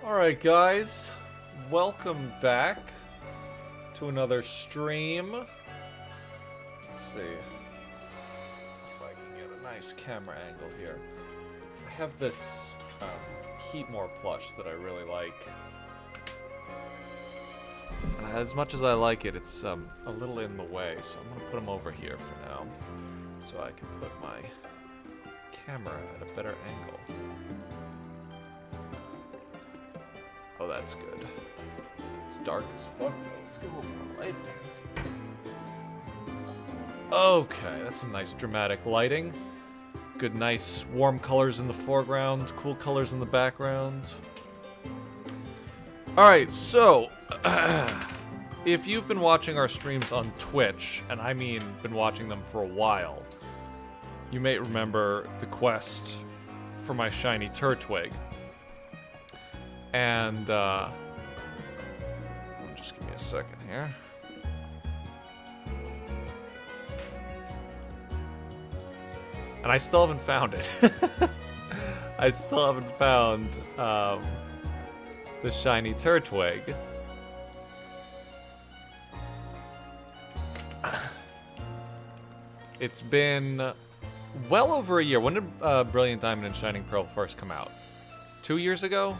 Alright guys, welcome back to another stream. Let's see if I can get a nice camera angle here. I have this Heatmore plush that I really like. And as much as I like it, it's a little in the way, so I'm going to put him over here for now, so I can put my camera at a better angle. Oh, that's good. It's dark as fuck, though. Let's get a little more light. Okay, that's some nice dramatic lighting. Good, nice, warm colors in the foreground, cool colors in the background. Alright, so, if you've been watching our streams on Twitch, and I mean been watching them for a while, you may remember the quest for my Shiny Turtwig. And, just give me a second here. And I still haven't found it. I still haven't found, the Shiny Turtwig. It's been well over a year. When did Brilliant Diamond and Shining Pearl first come out? 2 years ago?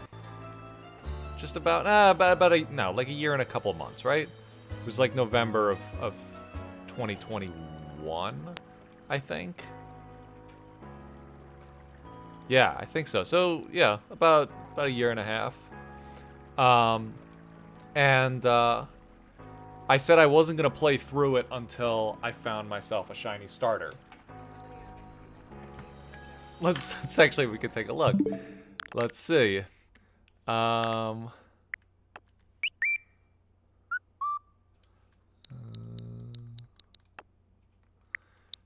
Just about, like a year and a couple of months, right? It was like November of 2021, I think. Yeah, I think so. So, yeah, about a year and a half. I said I wasn't going to play through it until I found myself a shiny starter. Let's actually, we could take a look. Let's see.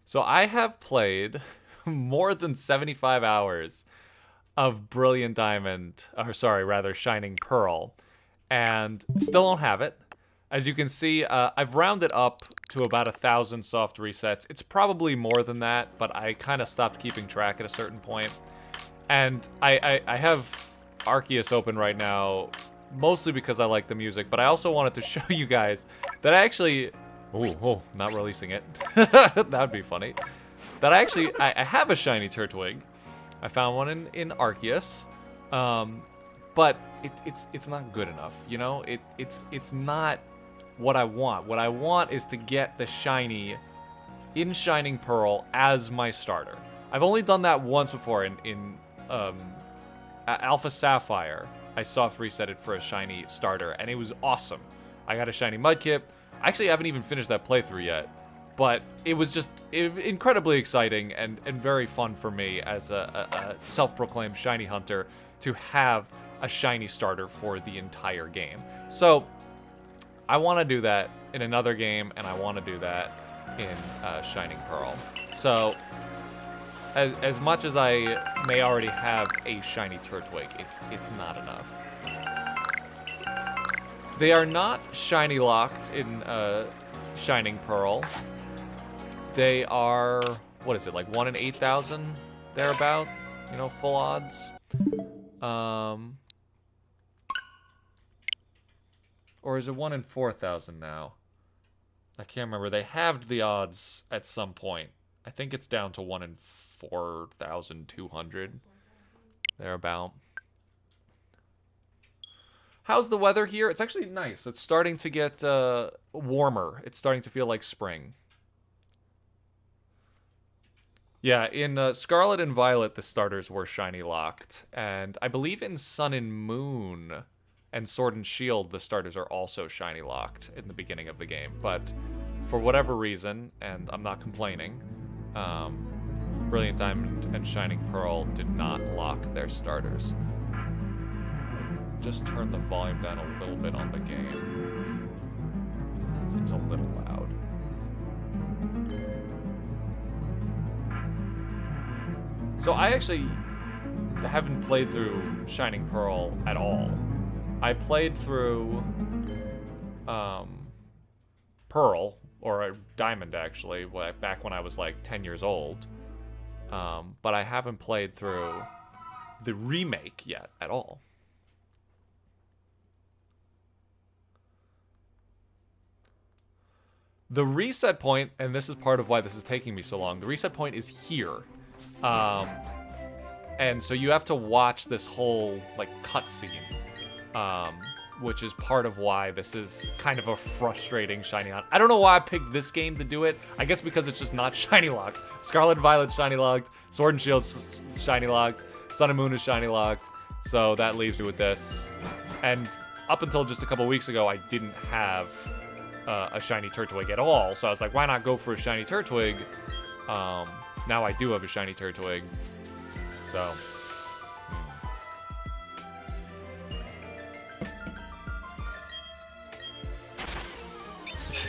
So I have played more than 75 hours of Brilliant Diamond, or sorry, rather Shining Pearl, and still don't have it. As you can see, I've rounded up to about 1,000 soft resets. It's probably more than that, but I kind of stopped keeping track at a certain point. And I have Arceus open right now, mostly because I like the music, but I also wanted to show you guys that I actually... Oh, not releasing it. That'd be funny. That I have a Shiny Turtwig. I found one in Arceus, but it's not good enough. You know, it's not what I want. What I want is to get the shiny in Shining Pearl as my starter. I've only done that once before in Alpha Sapphire. I soft resetted for a shiny starter, and it was awesome. I got a shiny Mudkip. Actually, I haven't even finished that playthrough yet, but it was just incredibly exciting and very fun for me as a self-proclaimed shiny hunter to have a shiny starter for the entire game. So I want to do that in another game, and I want to do that in Shining Pearl. So as much as I may already have a shiny Turtwig, it's not enough. They are not shiny locked in Shining Pearl. They are, what is it, like 1 in 8,000 thereabout? You know, full odds. Or is it 1 in 4,000 now? I can't remember. They halved the odds at some point. I think it's down to 1 in 4,200 thereabout. How's the weather here? It's actually nice. It's starting to get warmer. It's starting to feel like spring. Yeah, in Scarlet and Violet, the starters were shiny locked. And I believe in Sun and Moon and Sword and Shield, the starters are also shiny locked in the beginning of the game. But for whatever reason, and I'm not complaining, Brilliant Diamond and Shining Pearl did not lock their starters. Just turn the volume down a little bit on the game. Seems a little loud. So I actually haven't played through Shining Pearl at all. I played through Pearl, or Diamond actually, back when I was like 10 years old. But I haven't played through the remake yet at all. The reset point, and this is part of why this is taking me so long, the reset point is here. And so you have to watch this whole, like, cutscene, which is part of why this is kind of a frustrating shiny hunt. I don't know why I picked this game to do it. I guess because it's just not shiny locked. Scarlet and Violet shiny locked, Sword and Shield shiny locked, Sun and Moon is shiny locked, so that leaves me with this. And up until just a couple weeks ago, I didn't have a shiny Turtwig at all, so I was like, why not go for a shiny Turtwig? Now I do have a shiny Turtwig, so...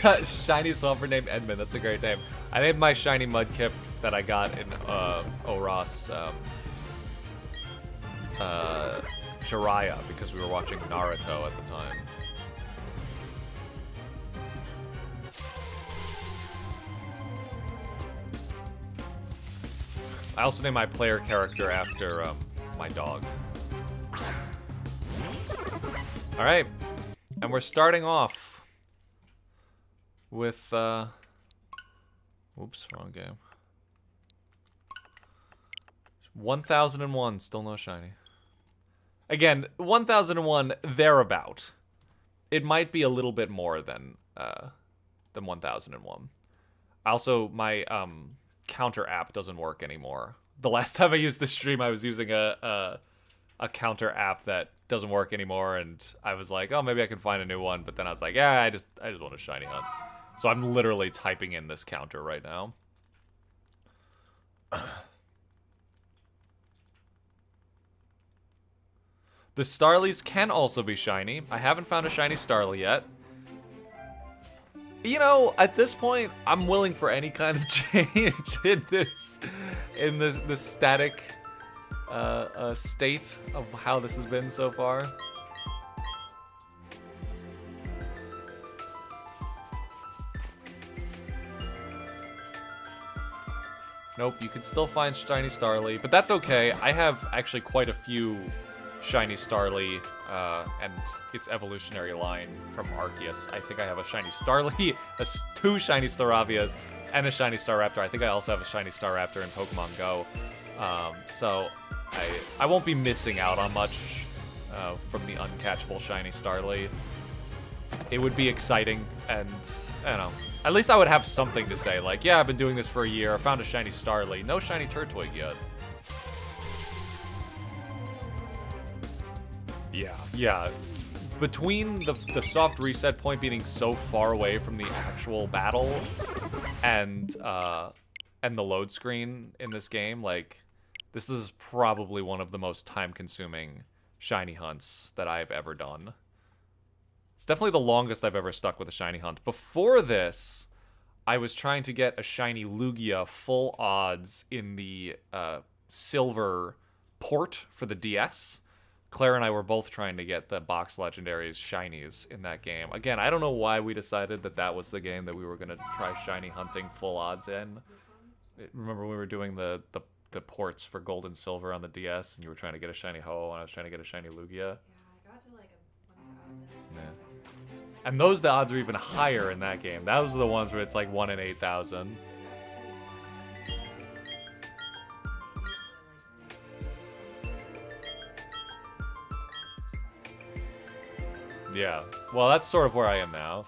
Shiny Swampert named Edmund, that's a great name. I named my shiny Mudkip that I got in Oros Jiraiya, because we were watching Naruto at the time. I also named my player character after my dog. Alright, and we're starting off with, oops, wrong game. 1001, still no shiny. Again, 1001, thereabout. It might be a little bit more than 1001. Also, my, counter app doesn't work anymore. The last time I used the stream, I was using a counter app that doesn't work anymore, and I was like, oh, maybe I can find a new one, but then I was like, yeah, I just want a shiny hunt. So I'm literally typing in this counter right now. The Starlies can also be shiny. I haven't found a shiny Starly yet. You know, at this point, I'm willing for any kind of change in this static state of how this has been so far. Nope, you can still find shiny Starly, but that's okay. I have actually quite a few shiny Starly and its evolutionary line from Arceus. I think I have a shiny Starly, two shiny Staravias, and a shiny Staraptor. I think I also have a shiny Staraptor in Pokemon Go. So I won't be missing out on much from the uncatchable shiny Starly. It would be exciting, and I don't know. At least I would have something to say, like, yeah, I've been doing this for a year. I found a shiny Starly. No shiny Turtwig yet. Yeah. Between the soft reset point being so far away from the actual battle and the load screen in this game, like, this is probably one of the most time-consuming shiny hunts that I've ever done. It's definitely the longest I've ever stuck with a shiny hunt. Before this, I was trying to get a shiny Lugia full odds in the silver port for the DS. Claire and I were both trying to get the box legendaries shinies in that game. Again, I don't know why we decided that that was the game that we were going to try shiny hunting full odds in. Remember when we were doing the ports for gold and silver on the DS, and you were trying to get a shiny Ho, and I was trying to get a shiny Lugia? Yeah, I got to like a 1,000. Yeah. And those, the odds are even higher in that game. Those are the ones where it's like 1 in 8,000. Yeah, well, that's sort of where I am now.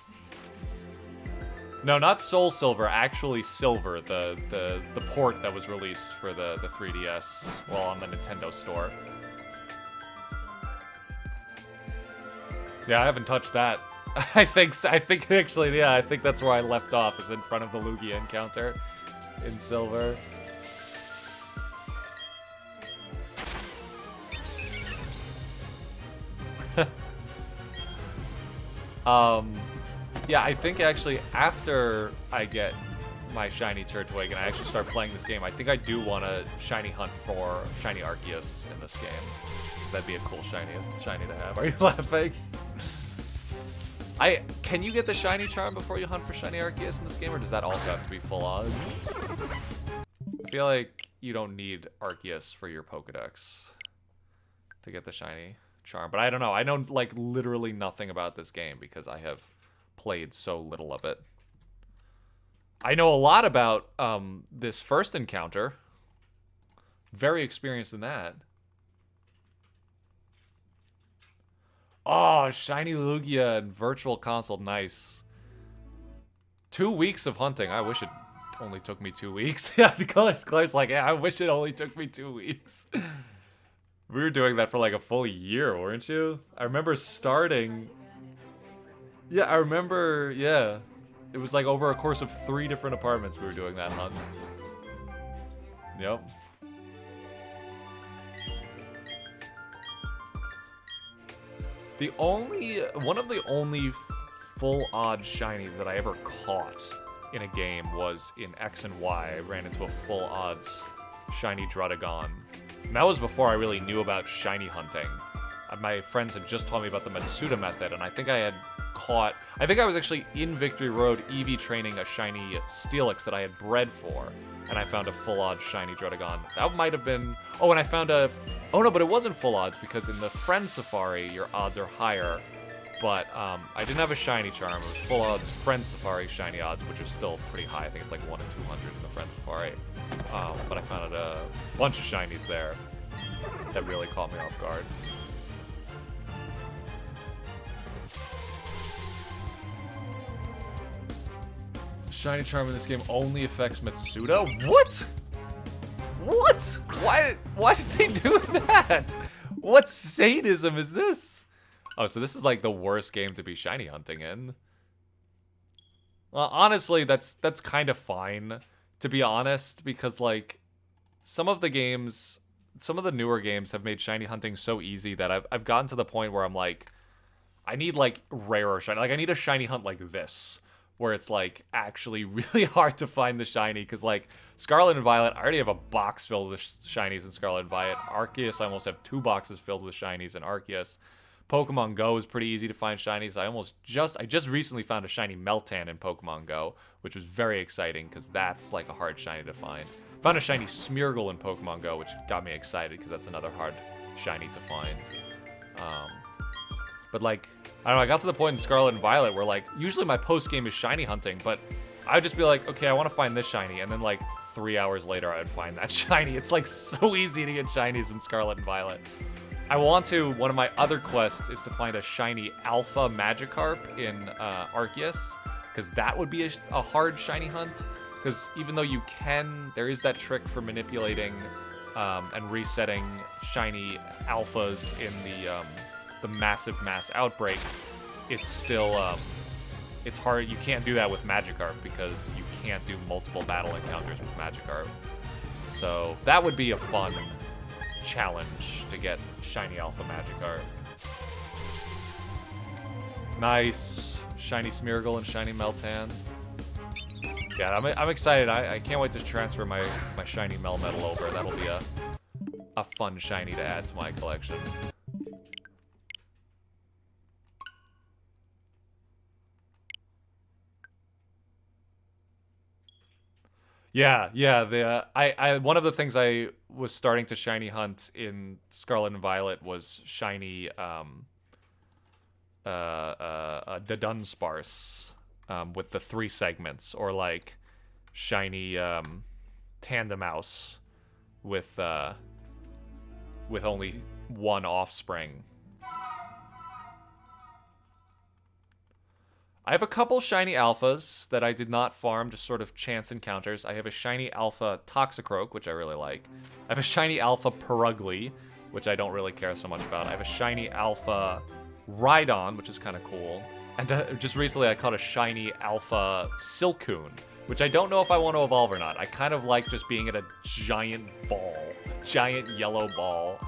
No, not Soul Silver, actually Silver, the port that was released for the 3DS, well, on the Nintendo store. Yeah, I haven't touched that. I think actually, yeah, I think that's where I left off, is in front of the Lugia encounter in Silver. Yeah, I think actually after I get my shiny Turtwig and I actually start playing this game, I think I do want a shiny hunt for shiny Arceus in this game. That'd be a cool shiny to have. Are you laughing? Can you get the shiny charm before you hunt for shiny Arceus in this game, or does that also have to be full odds? I feel like you don't need Arceus for your Pokedex to get the shiny charm, but I don't know. I know like literally nothing about this game because I have played so little of it. I know a lot about this first encounter. Very experienced in that. Oh, Shiny Lugia and Virtual Console. Nice. 2 weeks of hunting. I wish it only took me 2 weeks. Yeah, Claire's like, yeah, I wish it only took me 2 weeks. We were doing that for like a full year, weren't you? I remember starting... Yeah, I remember, yeah. It was like over a course of 3 different apartments we were doing that hunt. Yep. One of the only full odds shiny that I ever caught in a game was in X and Y. I ran into a full odds shiny Druddigon. And that was before I really knew about shiny hunting. My friends had just told me about the Matsuda method, and I think I was actually in Victory Road EV training a shiny Steelix that I had bred for, and I found a full odds shiny Druddigon. That might have been... Oh, and I found a... Oh no, but it wasn't full odds, because in the Friend Safari, your odds are higher. But I didn't have a shiny charm. It was full odds Friend Safari shiny odds, which are still pretty high. I think it's like 1 in 200 in the Friend Safari. But I found a bunch of shinies there that really caught me off guard. Shiny charm in this game only affects Matsuda? What? What? Why did they do that? What sadism is this? Oh, so this is like the worst game to be shiny hunting in. Well, honestly, that's kind of fine, to be honest, because like some of the newer games have made shiny hunting so easy that I've gotten to the point where I'm like, I need like rarer shiny. Like I need a shiny hunt like this, where it's like actually really hard to find the shiny, because like Scarlet and Violet, I already have a box filled with shinies in Scarlet and Violet. Arceus, I almost have 2 boxes filled with shinies in Arceus. Pokemon Go is pretty easy to find shinies. I just recently found a shiny Meltan in Pokemon Go, which was very exciting because that's like a hard shiny to find. Found a shiny Smeargle in Pokemon Go, which got me excited because that's another hard shiny to find. But like, I don't know, I got to the point in Scarlet and Violet where like, usually my post game is shiny hunting, but I would just be like, okay, I want to find this shiny, and then like 3 hours later I would find that shiny. It's like so easy to get shinies in Scarlet and Violet. One of my other quests is to find a shiny Alpha Magikarp in Arceus, because that would be a hard shiny hunt, because even though there is that trick for manipulating and resetting shiny alphas in the massive mass outbreaks, it's still, it's hard. You can't do that with Magikarp, because you can't do multiple battle encounters with Magikarp. So that would be a fun challenge to get shiny Alpha Magikarp. Nice. Shiny Smeargle and shiny Meltan. Yeah, I'm excited. I can't wait to transfer my shiny Melmetal over. That'll be a fun shiny to add to my collection. Yeah. One of the things I was starting to shiny hunt in Scarlet and Violet was shiny the Dunsparce with the 3 segments, or like shiny Tandemaus with only 1 offspring. I have a couple shiny alphas that I did not farm, just sort of chance encounters. I have a shiny alpha Toxicroak, which I really like. I have a shiny alpha Perugly, which I don't really care so much about. I have a shiny alpha Rhydon, which is kind of cool. And just recently I caught a shiny alpha Silcoon, which I don't know if I want to evolve or not. I kind of like just being at a giant ball, giant yellow ball.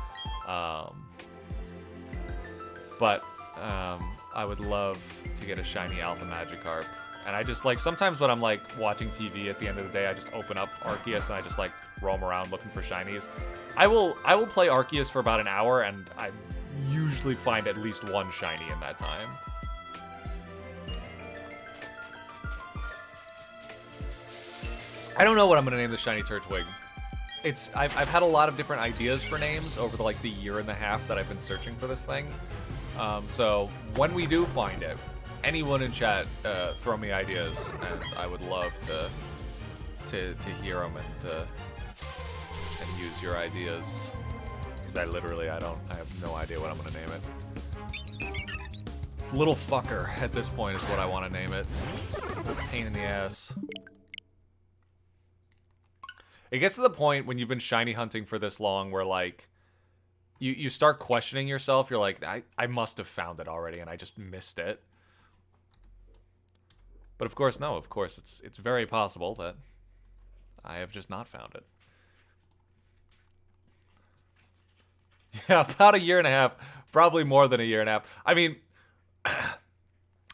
I would love to get a shiny Alpha Magikarp. And I just like, sometimes when I'm like watching TV at the end of the day, I just open up Arceus and I just like roam around looking for shinies. I will play Arceus for about an hour, and I usually find at least 1 shiny in that time. I don't know what I'm gonna name the Shiny Turtwig. I've had a lot of different ideas for names over the year and a half that I've been searching for this thing. So when we do find it, anyone in chat, throw me ideas, and I would love to to hear them and use your ideas. Because I have no idea what I'm gonna name it. Little fucker at this point is what I want to name it. Pain in the ass. It gets to the point when you've been shiny hunting for this long where, like, you start questioning yourself. You're like, I must have found it already and I just missed it. But of course, no. Of course, it's very possible that I have just not found it. Yeah, about a year and a half. Probably more than a year and a half. I mean, I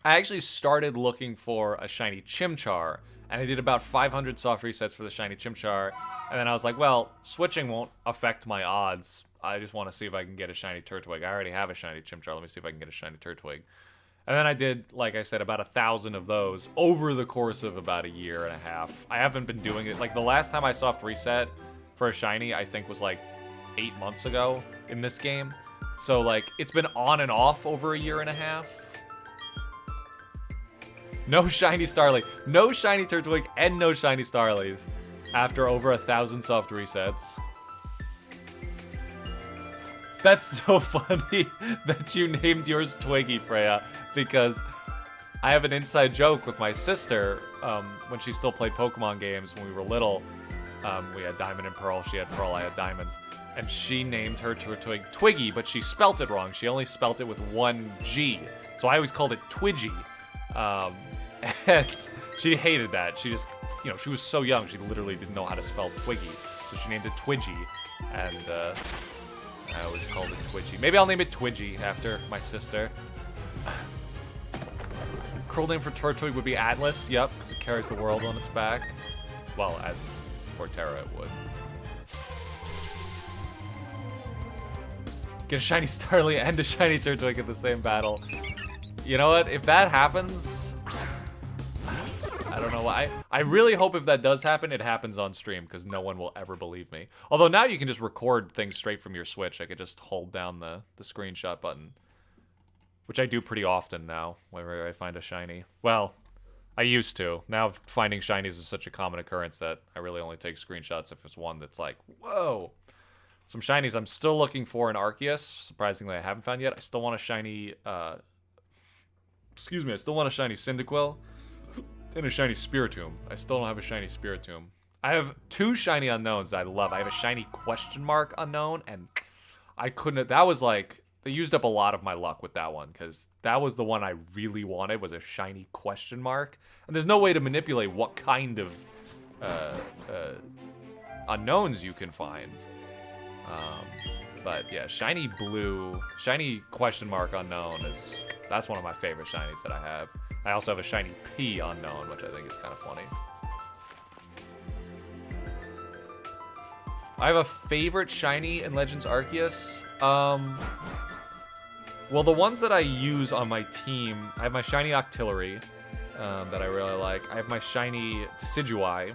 actually started looking for a shiny Chimchar, and I did about 500 soft resets for the shiny Chimchar, and then I was like, well, switching won't affect my odds. I just want to see if I can get a shiny Turtwig. I already have a shiny Chimchar. Let me see if I can get a shiny Turtwig. And then I did, like I said, about 1,000 of those over the course of about a year and a half. I haven't been doing it. Like, the last time I soft reset for a shiny, I think was like 8 months ago in this game. So, like, it's been on and off over a year and a half. No shiny Starly. No shiny Turtwig and no shiny Starlies after over 1,000 soft resets. That's so funny that you named yours Twiggy, Freya, because I have an inside joke with my sister when she still played Pokemon games when we were little. We had Diamond and Pearl. She had Pearl. I had Diamond. And she named her Turtwig Twiggy, but she spelt it wrong. She only spelt it with one G. So I always called it Twidgy. And she hated that. She just, you know, she was so young, she literally didn't know how to spell Twiggy. So she named it Twidgy. And I always called it Twidgy. Maybe I'll name it Twidgy after my sister. Curl name for Turtwig would be Atlas. Yep, because it carries the world on its back. Well, as for Terra it would. Get a shiny Starly and a shiny Turtwig in the same battle. You know what? If that happens, I don't know why. I really hope if that does happen, it happens on stream, because no one will ever believe me. Although now you can just record things straight from your Switch. I could just hold down the screenshot button, which I do pretty often now whenever I find a shiny. Well, I used to. Now finding shinies is such a common occurrence that I really only take screenshots if it's one that's like, whoa. Some shinies I'm still looking for in Arceus. Surprisingly, I haven't found yet. I still want a shiny, I still want a shiny Cyndaquil and a shiny Spiritomb. I still don't have a shiny Spiritomb. I have 2 shiny unknowns that I love. I have a shiny question mark unknown, and I couldn't, that was like, they used up a lot of my luck with that one, because that was the one I really wanted, was a shiny question mark. And there's no way to manipulate what kind of unknowns you can find. But yeah, shiny blue, shiny question mark unknown that's one of my favorite shinies that I have. I also have a shiny P unknown, which I think is kind of funny. I have a favorite shiny in Legends Arceus. Well, the ones that I use on my team, I have my shiny Octillery that I really like. I have my shiny Decidueye,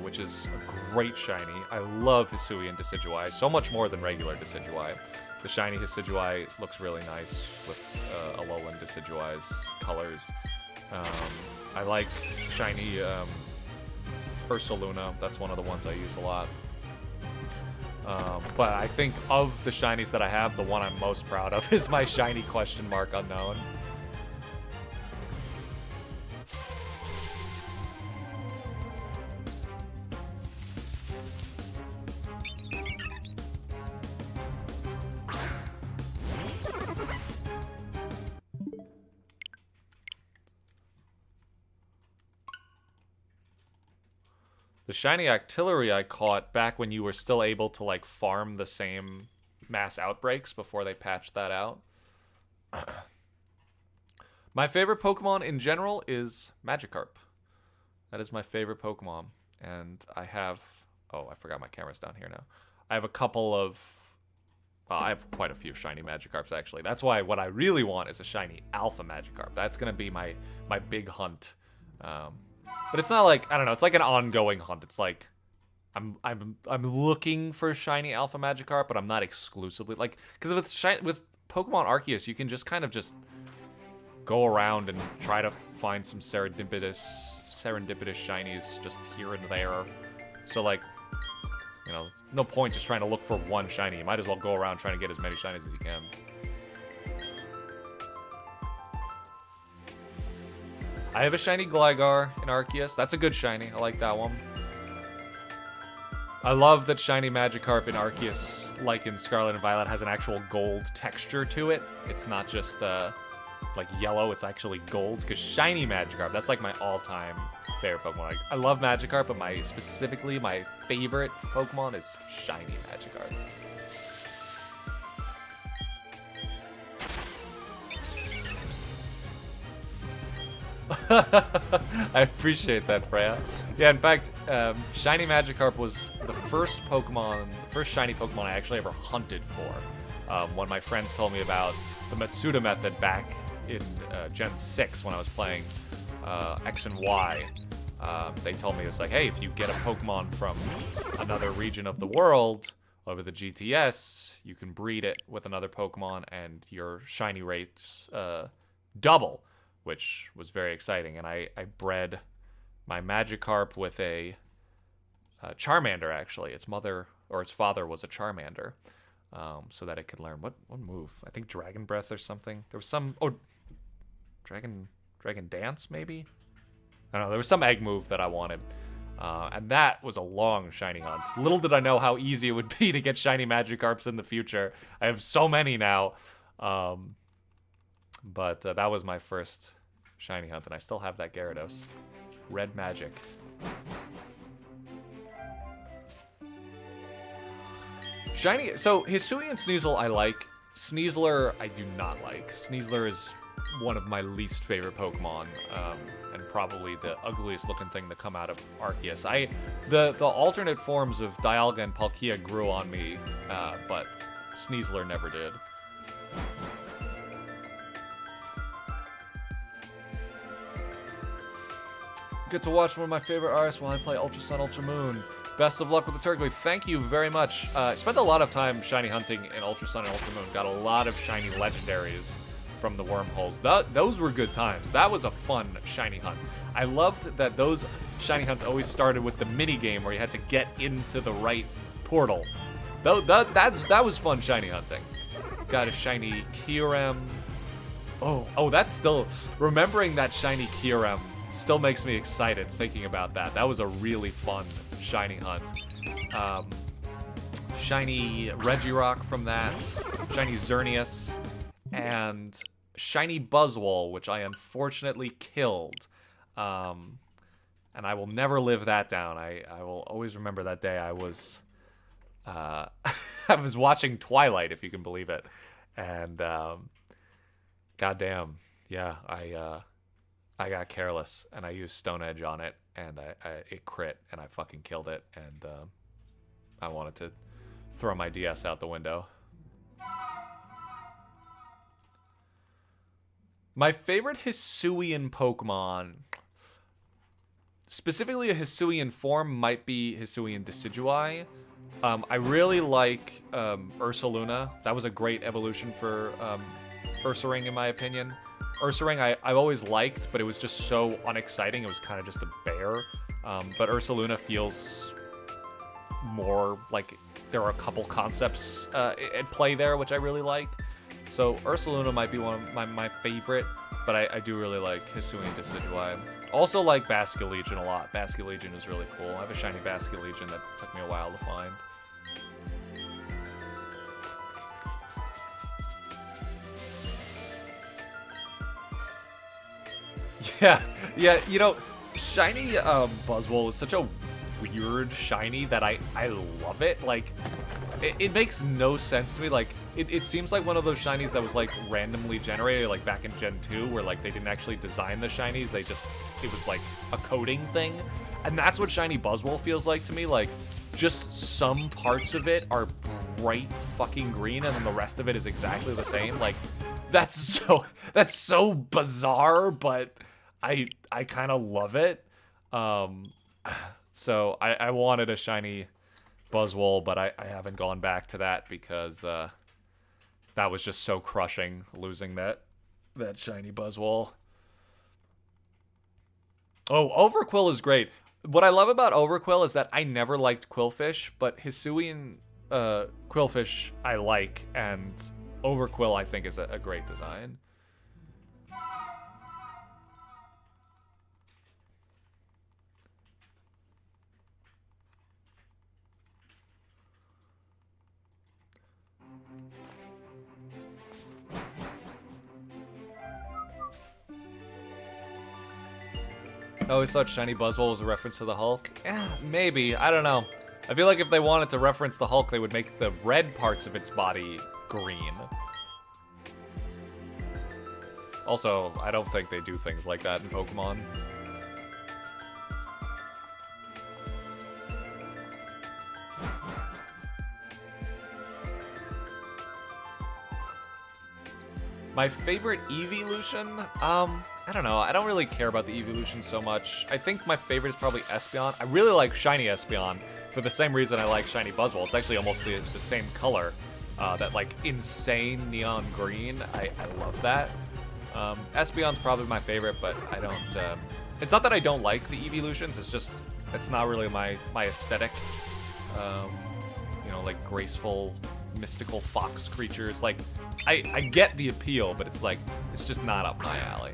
which is a great shiny. I love Hisui and Decidueye, so much more than regular Decidueye. The shiny Decidueye looks really nice with Alolan Decidueye's colors. I like shiny Ursaluna. That's one of the ones I use a lot. But I think of the shinies that I have, the one I'm most proud of is my shiny question mark unknown. The shiny Octillery I caught back when you were still able to, like, farm the same mass outbreaks before they patched that out. My favorite Pokemon in general is Magikarp. That is my favorite Pokemon. And I have... Oh, I forgot my camera's down here now. I have a couple of... Well, I have quite a few shiny Magikarps, actually. That's why what I really want is a shiny Alpha Magikarp. That's going to be my big hunt. But it's not like, I don't know, it's like an ongoing hunt. It's like I'm looking for shiny Alpha Magikarp, but I'm not exclusively like, because with Pokemon Arceus, you can just kind of just go around and try to find some serendipitous serendipitous shinies just here and there. So, like, you know, no point just trying to look for one shiny. You might as well go around trying to get as many shinies as you can. I have a shiny Gligar in Arceus. That's a good shiny. I like that one. I love that shiny Magikarp in Arceus, like in Scarlet and Violet, has an actual gold texture to it. It's not just like yellow, it's actually gold. Because shiny Magikarp, that's like my all-time favorite Pokemon. I love Magikarp, but specifically my favorite Pokemon is shiny Magikarp. I appreciate that, Freya. Yeah, in fact, shiny Magikarp was the first shiny Pokemon I actually ever hunted for. When my friends told me about the Matsuda method back in Gen 6 when I was playing X and Y, they told me, it was like, hey, if you get a Pokemon from another region of the world over the GTS, you can breed it with another Pokemon and your shiny rates double, which was very exciting. And I bred my Magikarp with a Charmander, actually. Its mother or its father was a Charmander, so that it could learn what move. I think Dragon Breath or something. There was some Dragon Dance maybe. I don't know. There was some egg move that I wanted, and that was a long shiny hunt. Little did I know how easy it would be to get shiny Magikarps in the future. I have so many now, but that was my first shiny hunt, and I still have that Gyarados. Red Magic. Shiny. So Hisui and Sneasel I like. Sneasler I do not like. Sneasler is one of my least favorite Pokemon, and probably the ugliest looking thing to come out of Arceus. The alternate forms of Dialga and Palkia grew on me, but Sneasler never did. Get to watch one of my favorite artists while I play Ultra Sun, Ultra Moon. Best of luck with the Turtwig. Thank you very much. I spent a lot of time shiny hunting in Ultra Sun and Ultra Moon. Got a lot of shiny legendaries from the wormholes. Those were good times. That was a fun shiny hunt. I loved that those shiny hunts always started with the mini game where you had to get into the right portal. That was fun shiny hunting. Got a shiny Kyurem. Oh, that's still, remembering that shiny Kyurem still makes me excited thinking about that. That was a really fun shiny hunt. Shiny Regirock from that, shiny Xerneas, and shiny Buzzwole, which I unfortunately killed. And I will never live that down. I will always remember that day. I was I was watching Twilight, if you can believe it, and goddamn, yeah, I got careless and I used Stone Edge on it, and it crit, and I fucking killed it, and I wanted to throw my DS out the window. My favorite Hisuian Pokemon, specifically a Hisuian form, might be Hisuian Decidueye. I really like Ursaluna. That was a great evolution for Ursaring, in my opinion. Ursaring I've always liked, but it was just so unexciting. It was kind of just a bear. But Ursaluna feels more like there are a couple concepts at play there, which I really like. So Ursaluna might be one of my favorite, but I do really like Hisuian Decidueye. Also like Basculegion a lot. Basculegion is really cool. I have a shiny Basculegion that took me a while to find. Yeah, you know, shiny Buzzwole is such a weird shiny that I love it. Like, it makes no sense to me. Like, it seems like one of those shinies that was, like, randomly generated, like, back in Gen 2, where, like, they didn't actually design the shinies. It was, like, a coding thing. And that's what shiny Buzzwole feels like to me. Like, just some parts of it are bright fucking green, and then the rest of it is exactly the same. Like, that's so bizarre, but I kind of love it. So I wanted a shiny Buzzwole, but I haven't gone back to that because that was just so crushing, losing that shiny Buzzwole. Oh, Overquill is great. What I love about Overquill is that I never liked Quillfish, but Hisuian Quillfish I like, and Overquill I think is a great design. I always thought Shiny Buzzwole was a reference to the Hulk. Yeah, maybe. I don't know. I feel like if they wanted to reference the Hulk, they would make the red parts of its body green. Also, I don't think they do things like that in Pokemon. My favorite evolution? I don't know. I don't really care about the evolution so much. I think my favorite is probably Espeon. I really like Shiny Espeon for the same reason I like Shiny Buzzwole. It's actually almost the same color. That, like, insane neon green. I love that. Espeon's probably my favorite, but I don't... it's not that I don't like the evolutions. It's just... It's not really my aesthetic. You know, like, graceful, mystical fox creatures. Like, I get the appeal, but it's like... It's just not up my alley.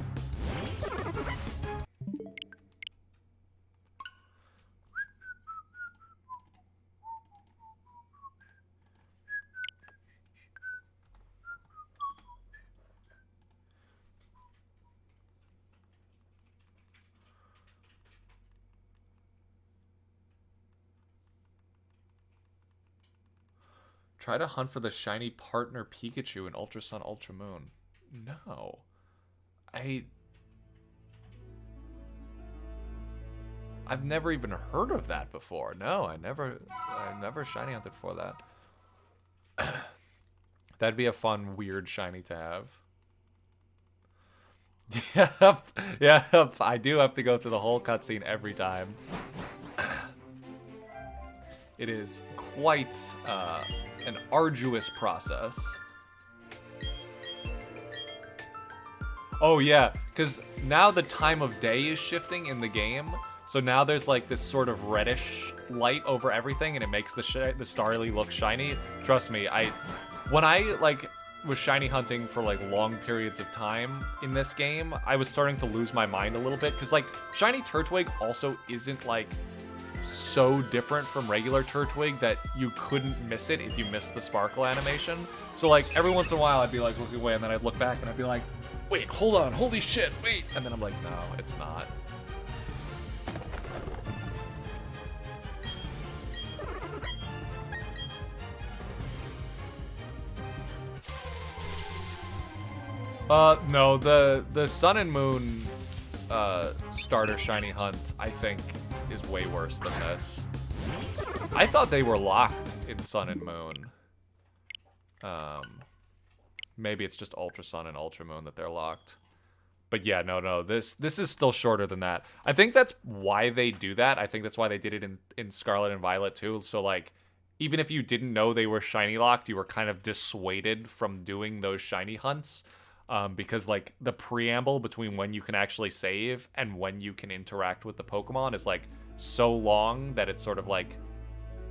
Try to hunt for the shiny partner Pikachu in Ultra Sun, Ultra Moon. No. I've never even heard of that before. No, I never shiny hunted for that. That'd be a fun, weird shiny to have. Yep, I do have to go through the whole cutscene every time. It is quite an arduous process. Oh yeah, because now the time of day is shifting in the game, so now there's like this sort of reddish light over everything, and it makes the Starly look shiny. Trust me, when I like was shiny hunting for like long periods of time in this game, I was starting to lose my mind a little bit, because like Shiny Turtwig also isn't like so different from regular Turtwig that you couldn't miss it if you missed the sparkle animation. So like every once in a while I'd be like looking away, and then I'd look back and I'd be like, wait, hold on, holy shit, wait, and then I'm like, no, it's not. No, the Sun and Moon starter shiny hunt, I think, is way worse than this. I thought they were locked in Sun and Moon. Maybe it's just Ultra Sun and Ultra Moon that they're locked. But yeah, no, this is still shorter than that. I think that's why they do that. I think that's why they did it in Scarlet and Violet too. So like, even if you didn't know they were shiny locked, you were kind of dissuaded from doing those shiny hunts. Because like the preamble between when you can actually save and when you can interact with the Pokemon is like so long that it's sort of like,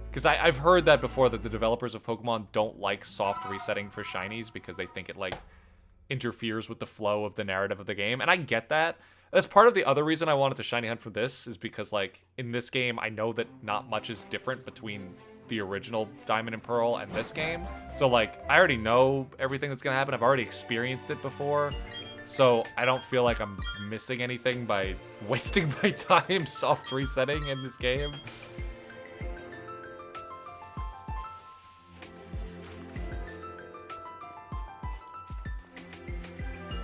because I've heard that before, that the developers of Pokemon don't like soft resetting for shinies because they think it like interferes with the flow of the narrative of the game, and I get that. That's part of the other reason I wanted to shiny hunt for this, is because like in this game I know that not much is different between the original Diamond and Pearl and this game. So like I already know everything that's gonna happen. I've already experienced it before, so I don't feel like I'm missing anything by wasting my time soft resetting in this game.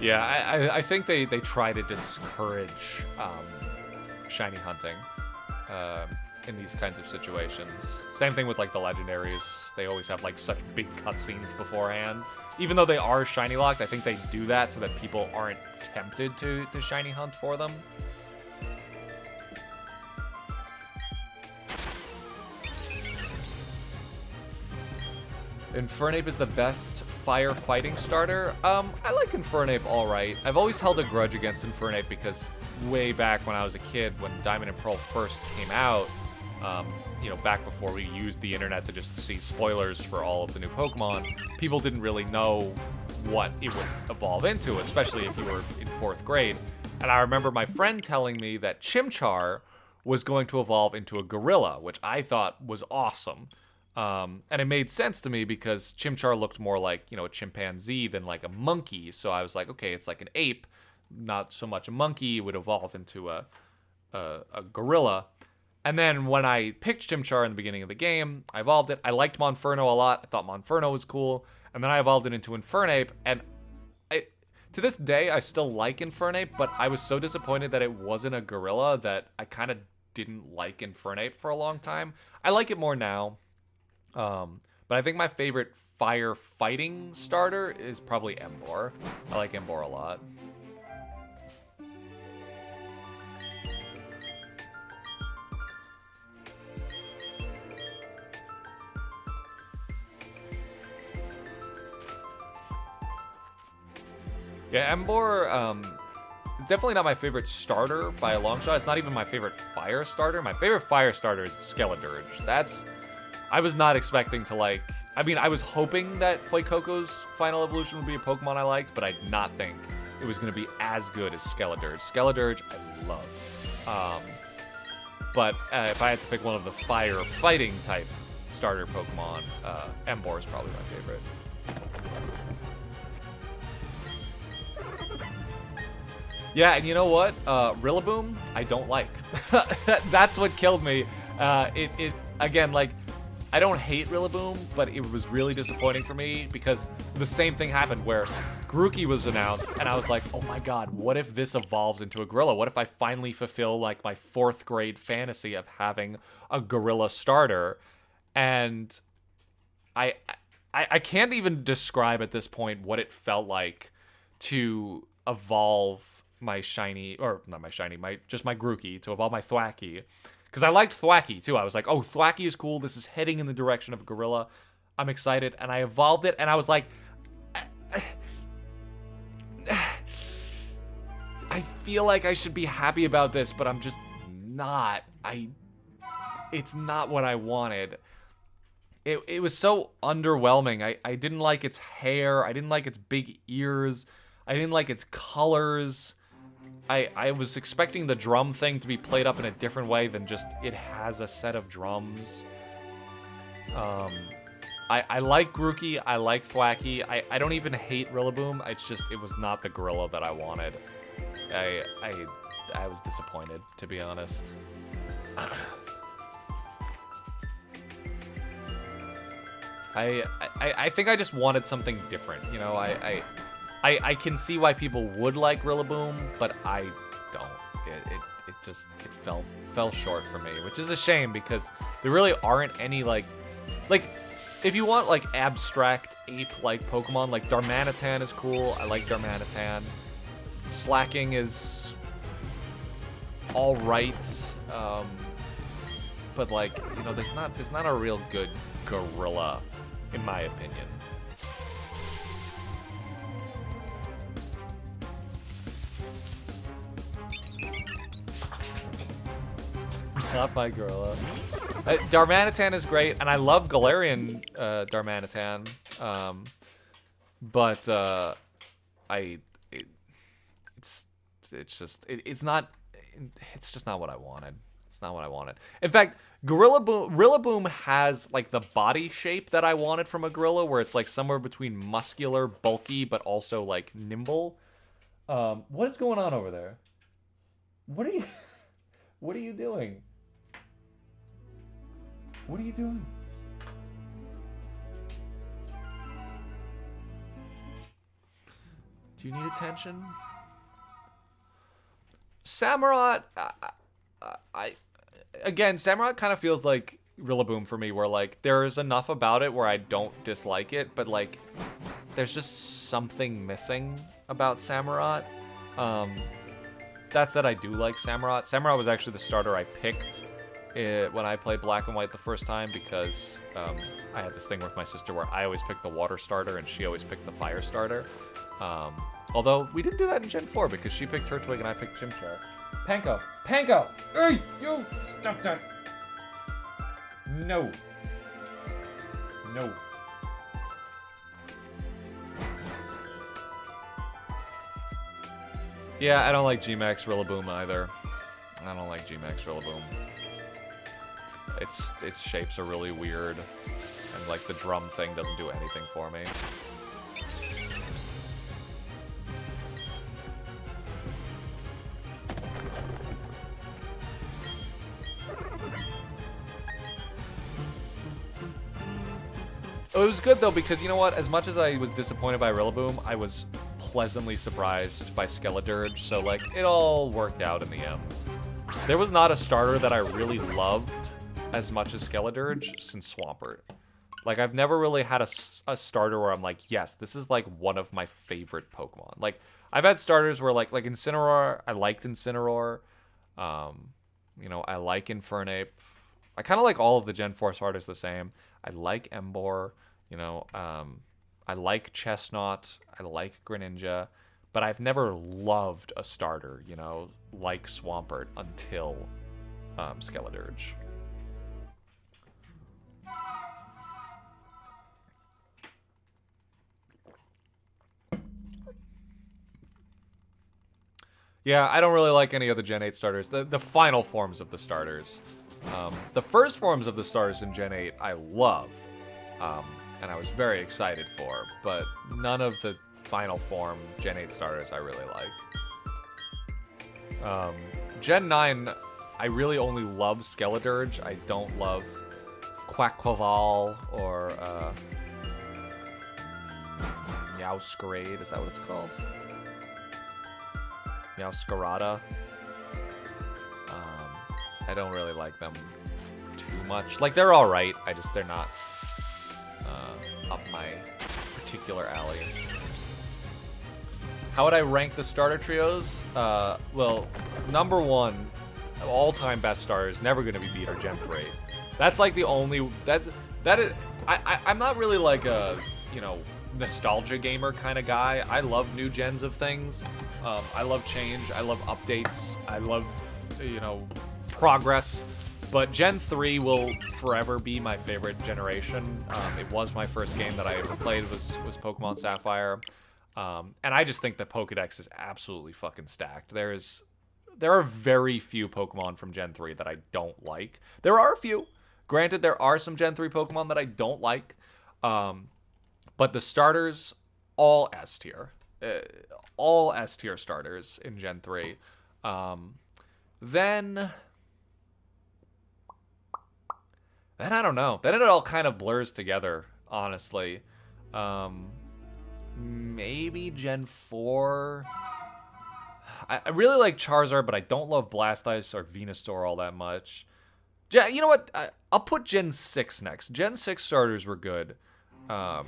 Yeah, I think they try to discourage shiny hunting in these kinds of situations. Same thing with like the legendaries. They always have like such big cutscenes beforehand. Even though they are shiny locked, I think they do that so that people aren't tempted to shiny hunt for them. Infernape is the best fire fighting starter, I like Infernape all right. I've always held a grudge against Infernape because way back when I was a kid, when Diamond and Pearl first came out, you know, back before we used the internet to just see spoilers for all of the new Pokemon, people didn't really know what it would evolve into, especially if you were in 4th grade. And I remember my friend telling me that Chimchar was going to evolve into a gorilla, which I thought was awesome. And it made sense to me because Chimchar looked more like, you know, a chimpanzee than like a monkey. So I was like, okay, it's like an ape, not so much a monkey. It would evolve into a gorilla. And then when I picked Chimchar in the beginning of the game, I evolved it. I liked Monferno a lot. I thought Monferno was cool. And then I evolved it into Infernape. And to this day, I still like Infernape, but I was so disappointed that it wasn't a gorilla that I kind of didn't like Infernape for a long time. I like it more now. But I think my favorite fire fighting starter is probably Emboar. I like Emboar a lot. Yeah, Emboar, it's definitely not my favorite starter by a long shot. It's not even my favorite fire starter. My favorite fire starter is Skeledirge. I was not expecting to like... I mean, I was hoping that Fuecoco's final evolution would be a Pokemon I liked, but I did not think it was going to be as good as Skeledirge. Skeledirge, I love. But if I had to pick one of the fire fighting type starter Pokemon, Emboar is probably my favorite. Yeah, and you know what? Rillaboom, I don't like. That's what killed me. Again, like, I don't hate Rillaboom, but it was really disappointing for me because the same thing happened where Grookey was announced, and I was like, oh my god, what if this evolves into a gorilla? What if I finally fulfill, like, my 4th grade fantasy of having a gorilla starter? And I can't even describe at this point what it felt like to evolve my shiny, or not my shiny, just my Grookey, to evolve my Thwackey. Because I liked Thwackey, too. I was like, oh, Thwackey is cool. This is heading in the direction of a gorilla. I'm excited. And I evolved it, and I was like... I feel like I should be happy about this, but I'm just not. It's not what I wanted. It was so underwhelming. I didn't like its hair. I didn't like its big ears. I didn't like its colors. I was expecting the drum thing to be played up in a different way than just it has a set of drums. I like Grookey. I like Thwackey. I don't even hate Rillaboom. It's just, it was not the gorilla that I wanted. I was disappointed, to be honest. I think I just wanted something different, you know. I can see why people would like Rillaboom, but I don't. It fell short for me, which is a shame because there really aren't any like if you want like abstract ape-like Pokemon, like Darmanitan is cool. I like Darmanitan. Slacking is all right, but like, you know, there's not a real good gorilla, in my opinion. Not my gorilla. Darmanitan is great, and I love Galarian Darmanitan, but it's just not what I wanted. It's not what I wanted. In fact, Rillaboom has like the body shape that I wanted from a gorilla, where it's like somewhere between muscular, bulky, but also like nimble. What is going on over there? What are you doing? What are you doing? Do you need attention? Samurott, again, Samurott kind of feels like Rillaboom for me, where like there's enough about it where I don't dislike it, but like there's just something missing about Samurott. That said, I do like Samurott. Samurott was actually the starter I picked when I played Black and White the first time because I had this thing with my sister where I always picked the water starter and she always picked the fire starter. Although we didn't do that in Gen 4 because she picked Turtwig and I picked Chimchar. Panko! Panko! Hey! You! Stop that! No. No. Yeah, I don't like G-Max Rillaboom either. I don't like G-Max Rillaboom. Its shapes are really weird. And like the drum thing doesn't do anything for me. It was good though because you know what? As much as I was disappointed by Rillaboom, I was pleasantly surprised by Skeledirge, so like it all worked out in the end. There was not a starter that I really loved as much as Skeledirge since Swampert. Like I've never really had a starter where I'm like, yes, this is like one of my favorite Pokemon. Like I've had starters where like Incineroar, I liked Incineroar. You know, I like Infernape. I kind of like all of the Gen 4 starters the same. I like Emboar, you know, I like Chestnut, I like Greninja, but I've never loved a starter, you know, like Swampert until Skeledirge. Yeah, I don't really like any of the Gen 8 starters. The final forms of the starters. The first forms of the starters in Gen 8 I love, and I was very excited for, but none of the final form Gen 8 starters I really like. Gen 9, I really only love Skeledirge. I don't love Quaquaval or Meowscarade. Is that what it's called? Meowscarada. I don't really like them too much. Like, they're alright. They're not up my particular alley. How would I rank the starter trios? Well, number one, all-time best starter is never going to be beat or Gen 3. That's like the only... I'm not really like a, you know, nostalgia gamer kind of guy. I love new gens of things. I love change. I love updates. I love, you know, progress. But Gen 3 will forever be my favorite generation. It was my first game that I ever played was Pokemon Sapphire. And I just think the Pokedex is absolutely fucking stacked. There are very few Pokemon from Gen 3 that I don't like. There are a few. Granted, there are some Gen 3 Pokemon that I don't like. But the starters, all S tier. All S tier starters in Gen 3. Then I don't know. Then it all kind of blurs together, honestly. Maybe Gen 4. I really like Charizard, but I don't love Blastoise or Venusaur all that much. You know what? I'll put Gen 6 next. Gen 6 starters were good. I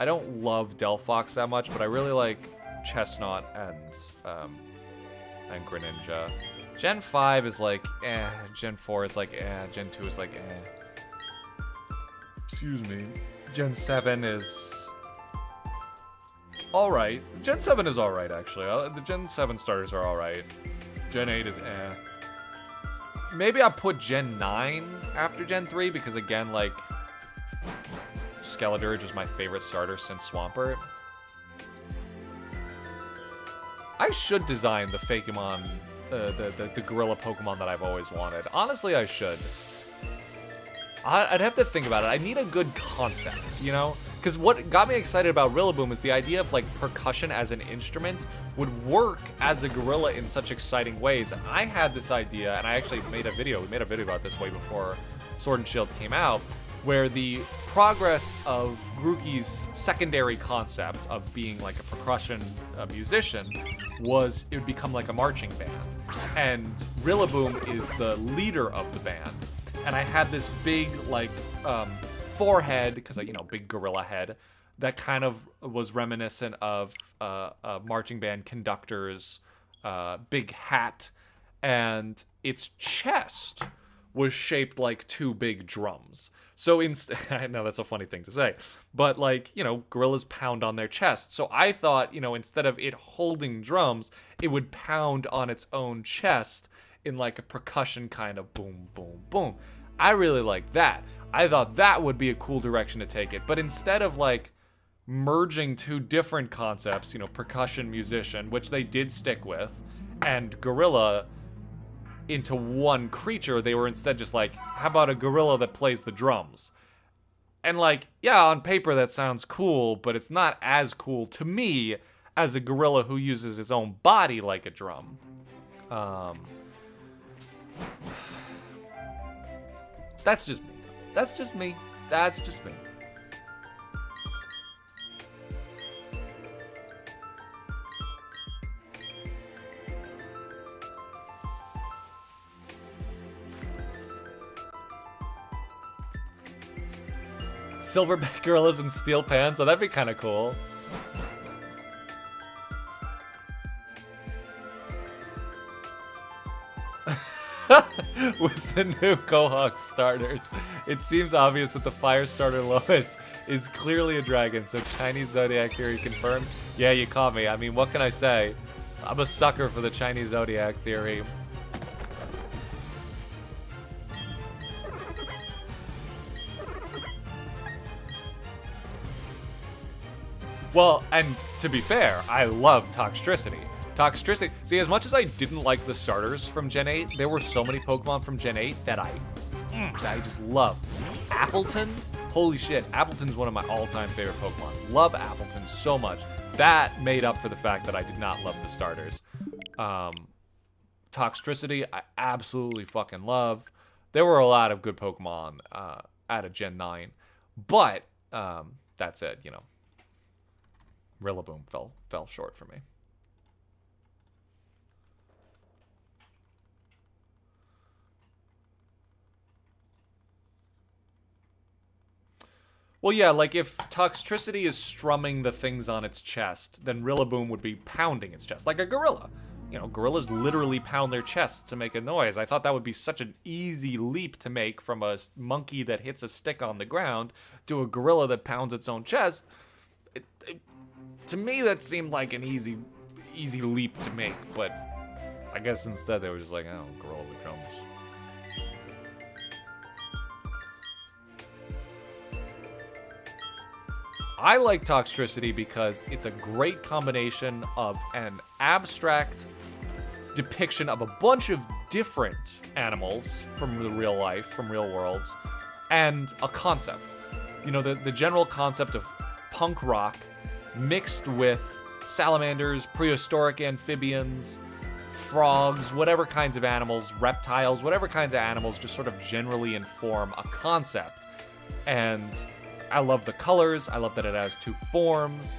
don't love Delphox that much, but I really like Chestnut and Greninja. Gen 5 is like, eh. Gen 4 is like, eh. Gen 2 is like, eh. Excuse me. Gen 7 is alright. Gen 7 is alright, actually. The Gen 7 starters are alright. Gen 8 is eh. Maybe I'll put Gen 9 after Gen 3, because again, like, Skeledirge was my favorite starter since Swampert. I should design the Fakemon, the gorilla Pokemon that I've always wanted. Honestly, I should. I'd have to think about it. I need a good concept, you know? Because what got me excited about Rillaboom is the idea of, like, percussion as an instrument would work as a gorilla in such exciting ways. And I had this idea, and I actually made a video. We made a video about this way before Sword and Shield came out, where the progress of Grookey's secondary concept of being, like, a percussion musician was it would become like a marching band. And Rillaboom is the leader of the band. And I had this big, like, forehead, because, like, you know, big gorilla head, that kind of was reminiscent of a marching band conductor's big hat. And its chest was shaped like two big drums. So instead, I know that's a funny thing to say, but like, gorillas pound on their chest. So I thought, instead of it holding drums, it would pound on its own chest in like a percussion kind of boom, boom, boom. I really like that. I thought that would be a cool direction to take it. But instead of like merging two different concepts, percussion, musician, which they did stick with, and gorilla into one creature, they were instead just like, how about a gorilla that plays the drums? And like, yeah, on paper that sounds cool, but it's not as cool to me as a gorilla who uses his own body like a drum. That's just me. That's just me. That's just me. Silverback gorillas and steel pans, so that'd be kind of cool. With the new Quahog starters, it seems obvious that the fire starter Lois is clearly a dragon, so Chinese zodiac theory confirmed. Yeah, you caught me. I mean, what can I say? I'm a sucker for the Chinese zodiac theory. Well, and to be fair, I love Toxtricity. Toxtricity, see, as much as I didn't like the starters from Gen 8, there were so many Pokemon from Gen 8 that I just love. Appleton? Holy shit, Appleton's one of my all-time favorite Pokemon. Love Appleton so much. That made up for the fact that I did not love the starters. Toxtricity, I absolutely fucking love. There were a lot of good Pokemon out of Gen 9, but that's it, Rillaboom fell short for me. Well, yeah, like if Toxtricity is strumming the things on its chest, then Rillaboom would be pounding its chest, like a gorilla. Gorillas literally pound their chests to make a noise. I thought that would be such an easy leap to make from a monkey that hits a stick on the ground to a gorilla that pounds its own chest. To me, that seemed like an easy leap to make, but I guess instead they were just like, oh, gorilla with drums. I like Toxtricity because it's a great combination of an abstract depiction of a bunch of different animals from the real life, from real worlds, and a concept. The general concept of punk rock mixed with salamanders, prehistoric amphibians, frogs, whatever kinds of animals, reptiles, whatever kinds of animals just sort of generally inform a concept. And I love the colors. I love that it has two forms.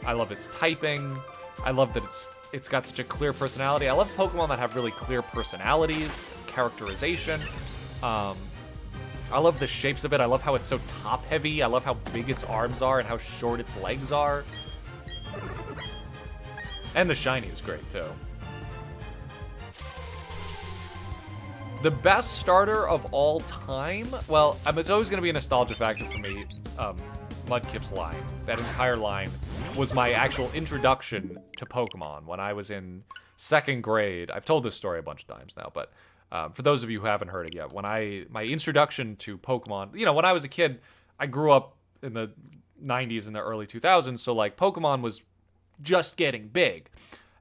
I love its typing. I love that it's got such a clear personality. I love Pokemon that have really clear personalities, characterization. I love the shapes of it. I love how it's so top-heavy. I love how big its arms are and how short its legs are. And the shiny is great, too. The best starter of all time? Well, it's always going to be a nostalgia factor for me. Mudkip's line. That entire line was my actual introduction to Pokemon when I was in 2nd grade. I've told this story a bunch of times now, but for those of you who haven't heard it yet, my introduction to Pokemon, when I was a kid, I grew up in the 90s and the early 2000s, so like Pokemon was just getting big.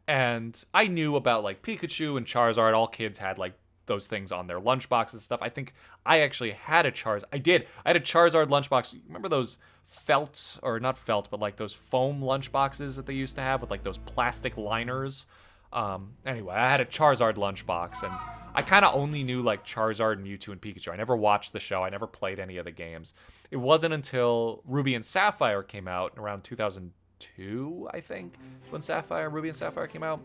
And I knew about like Pikachu and Charizard. All kids had like those things on their lunchboxes and stuff. I think I actually had a Charizard. I had a Charizard lunchbox. Remember those felt, or not felt, but like those foam lunchboxes that they used to have with like those plastic liners? Anyway, I had a Charizard lunchbox, and I kind of only knew like Charizard, Mewtwo, and Pikachu. I never watched the show. I never played any of the games. It wasn't until Ruby and Sapphire came out around 2002, I think, when Ruby and Sapphire came out.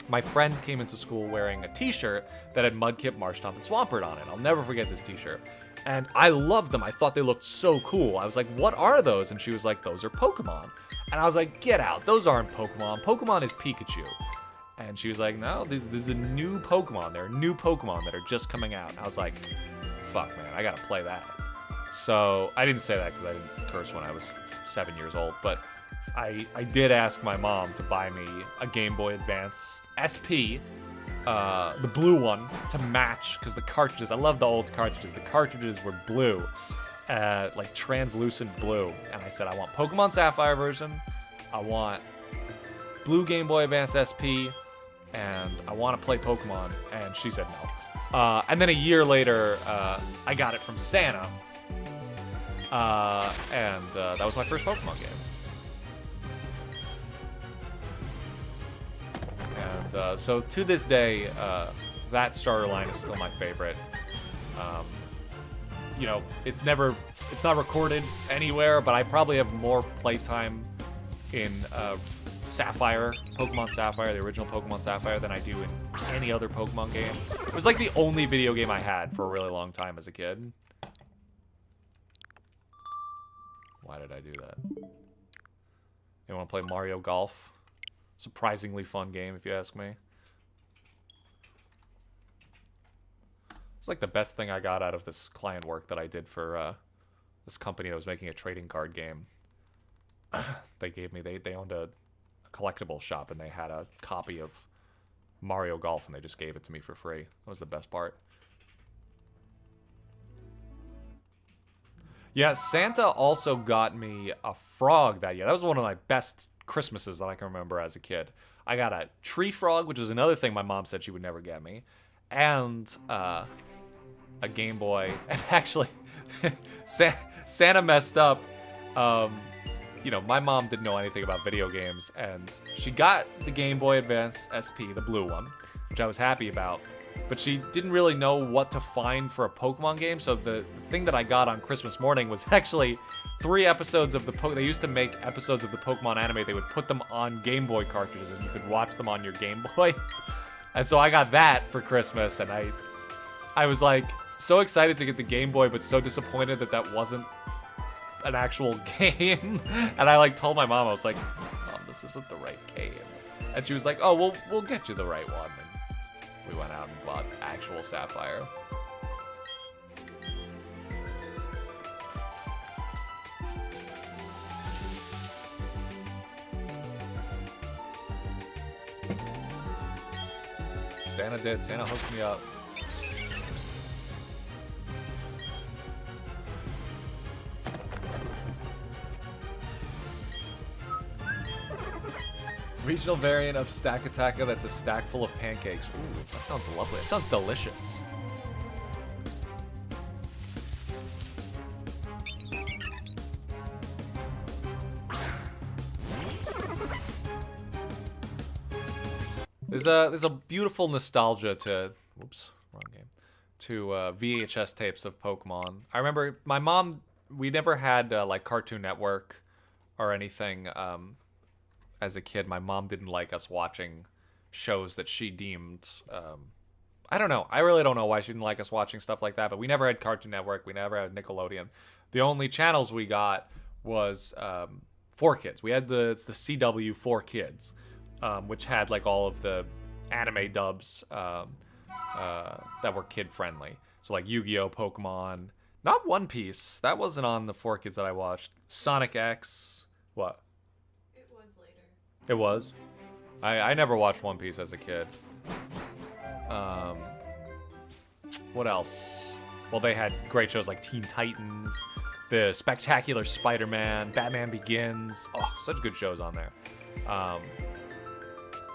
My friend came into school wearing a t-shirt that had Mudkip, Marshtomp, and Swampert on it. I'll never forget this t-shirt. And I loved them. I thought they looked so cool. I was like, what are those? And she was like, those are Pokemon. And I was like, get out. Those aren't Pokemon. Pokemon is Pikachu. And she was like, no, this is a new Pokemon. There are new Pokemon that are just coming out. And I was like, fuck, man, I gotta play that. So I didn't say that because I didn't curse when I was 7 years old, but I did ask my mom to buy me a Game Boy Advance SP, the blue one, to match, because the cartridges, I love the old cartridges. The cartridges were blue, like translucent blue. And I said, I want Pokemon Sapphire version, I want blue Game Boy Advance SP, and I want to play Pokemon. And she said no. And then a year later, I got it from Santa. And that was my first Pokemon game. And so to this day, that starter line is still my favorite. You know, it's not recorded anywhere, but I probably have more playtime in Sapphire, Pokemon Sapphire, the original Pokemon Sapphire, than I do in any other Pokemon game. It was like the only video game I had for a really long time as a kid. Why did I do that? You want to play Mario Golf? Surprisingly fun game, if you ask me. It's like the best thing I got out of this client work that I did for this company that was making a trading card game. They gave me, they owned a collectible shop, and they had a copy of Mario Golf, and they just gave it to me for free. That was the best part. Yeah, Santa also got me a frog that year. That was one of my best Christmases that I can remember as a kid. I got a tree frog, which was another thing my mom said she would never get me, and a Game Boy. And actually, Santa messed up. You know, my mom didn't know anything about video games, and she got the Game Boy Advance SP, the blue one, which I was happy about. But she didn't really know what to find for a Pokemon game, so the thing that I got on Christmas morning was actually 3 episodes of the they used to make episodes of the Pokemon anime. They would put them on Game Boy cartridges, and you could watch them on your Game Boy. And so I got that for Christmas, and I was like so excited to get the Game Boy, but so disappointed that that wasn't an actual game. And I like told my mom, I was like, Mom, this isn't the right game. And she was like, oh, we'll get you the right one. And we went out and bought actual Sapphire. Santa did. Santa hooked me up. Regional variant of Stack Attacker that's a stack full of pancakes. Ooh, that sounds lovely. That sounds delicious. There's a beautiful nostalgia to wrong game. To VHS tapes of Pokemon. I remember my mom, we never had like Cartoon Network or anything as a kid. My mom didn't like us watching shows that she deemed I don't know. I really don't know why she didn't like us watching stuff like that, but we never had Cartoon Network, we never had Nickelodeon. The only channels we got was 4Kids. We had the CW 4Kids. Which had like all of the anime dubs that were kid friendly. So like Yu-Gi-Oh, Pokemon, not One Piece. That wasn't on the 4Kids that I watched. Sonic X. What? It was later. It was? I never watched One Piece as a kid. What else? Well, they had great shows like Teen Titans, the Spectacular Spider-Man, Batman Begins. Oh, such good shows on there.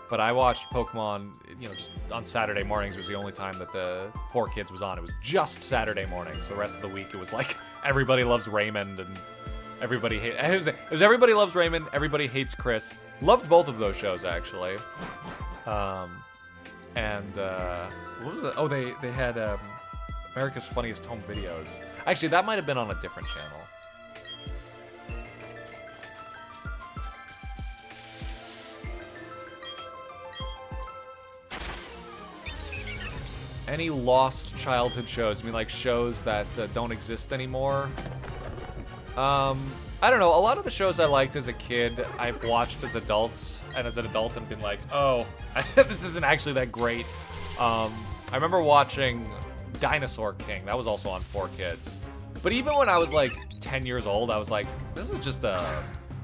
But I watched Pokemon, you know, just on Saturday mornings. It was the only time that the 4Kids was on. It was just Saturday mornings. So the rest of the week, it was like Everybody Loves Raymond and Everybody Hates... It was Everybody Loves Raymond, Everybody Hates Chris. Loved both of those shows, actually. What was it? Oh, they had America's Funniest Home Videos. Actually, that might have been on a different channel. Any lost childhood shows? I mean, like shows that don't exist anymore? I don't know. A lot of the shows I liked as a kid, I've watched as adults. and as an adult and been like, oh, this isn't actually that great. I remember watching Dinosaur King. That was also on 4Kids. But even when I was like 10 years old, I was like, this is just a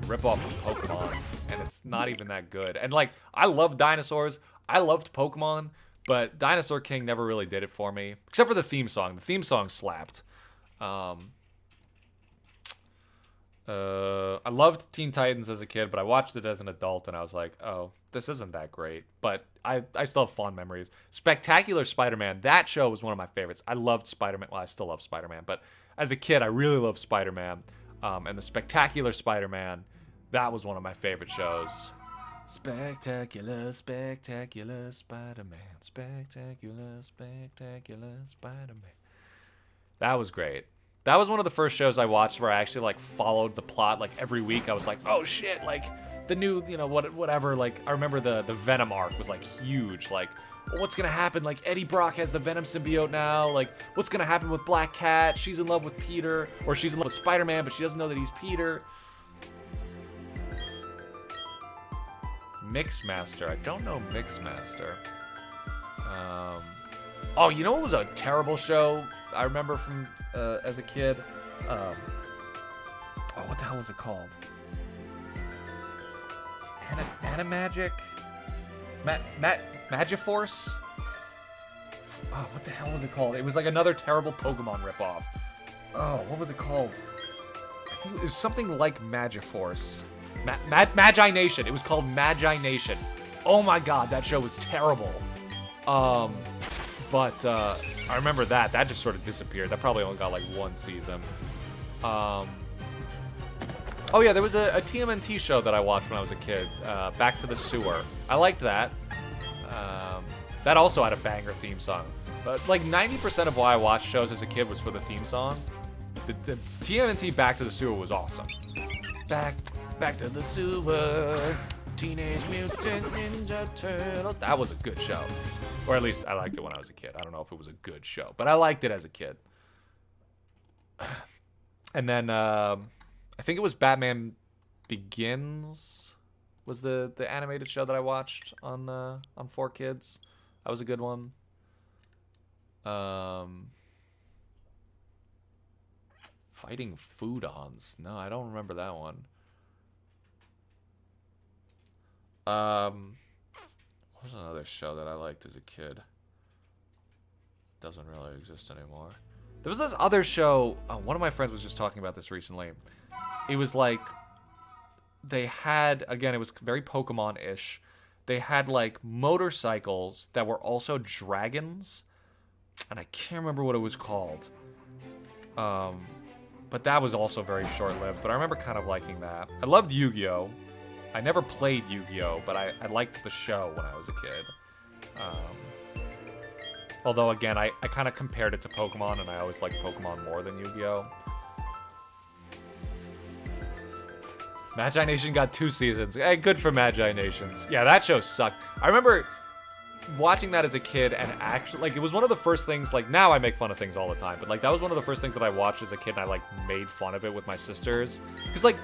ripoff of Pokemon, and it's not even that good. And like, I love dinosaurs. I loved Pokemon, but Dinosaur King never really did it for me, except for the theme song. The theme song slapped. I loved Teen Titans as a kid, but I watched it as an adult, and I was like, oh, this isn't that great. But I still have fond memories. Spectacular Spider-Man, that show was one of my favorites. I loved Spider-Man. Well, I still love Spider-Man, but as a kid, I really loved Spider-Man. And the Spectacular Spider-Man, that was one of my favorite shows. Spectacular, spectacular Spider-Man. Spectacular, spectacular Spider-Man. That was great. That was one of the first shows I watched where I actually like followed the plot like every week. I was like, oh shit, like the new, you know, whatever. Like I remember the Venom arc was like huge. Like, what's gonna happen? Like Eddie Brock has the Venom symbiote now. Like, what's gonna happen with Black Cat? She's in love with Peter, or she's in love with Spider-Man, but she doesn't know that he's Peter. Mixmaster. I don't know Mixmaster. Oh, you know what was a terrible show I remember from as a kid? Oh, what the hell was it called? Animagic? Magiforce? Oh, what the hell was it called? It was like another terrible Pokemon ripoff. Oh, what was it called? I think it was something like Magiforce. Magi Nation. It was called Magi Nation. Oh my god, that show was terrible. But I remember that just sort of disappeared. That probably only got like one season. Oh yeah, there was a TMNT show that I watched when I was a kid, Back to the Sewer. I liked that. That also had a banger theme song. But like 90% of why I watched shows as a kid was for the theme song. The TMNT Back to the Sewer was awesome. Back to the sewer, Teenage Mutant Ninja Turtle. That was a good show. Or at least I liked it when I was a kid. I don't know if it was a good show, but I liked it as a kid. And then I think it was Batman Begins was the animated show that I watched on 4Kids. That was a good one. Fighting Foodons. No, I don't remember that one. What was another show that I liked as a kid? Doesn't really exist anymore. There was this other show. One of my friends was just talking about this recently. It was like they had, again, it was very Pokemon-ish. They had like motorcycles that were also dragons, and I can't remember what it was called. But that was also very short-lived. But I remember kind of liking that. I loved Yu-Gi-Oh! I never played Yu-Gi-Oh, but I liked the show when I was a kid. Although, again, I kind of compared it to Pokemon, and I always liked Pokemon more than Yu-Gi-Oh. Magi Nation got 2 seasons. Hey, good for Magi Nations. Yeah, that show sucked. I remember watching that as a kid and actually, like, it was one of the first things, like, now I make fun of things all the time, but, like, that was one of the first things that I watched as a kid, and I, like, made fun of it with my sisters. Because, like,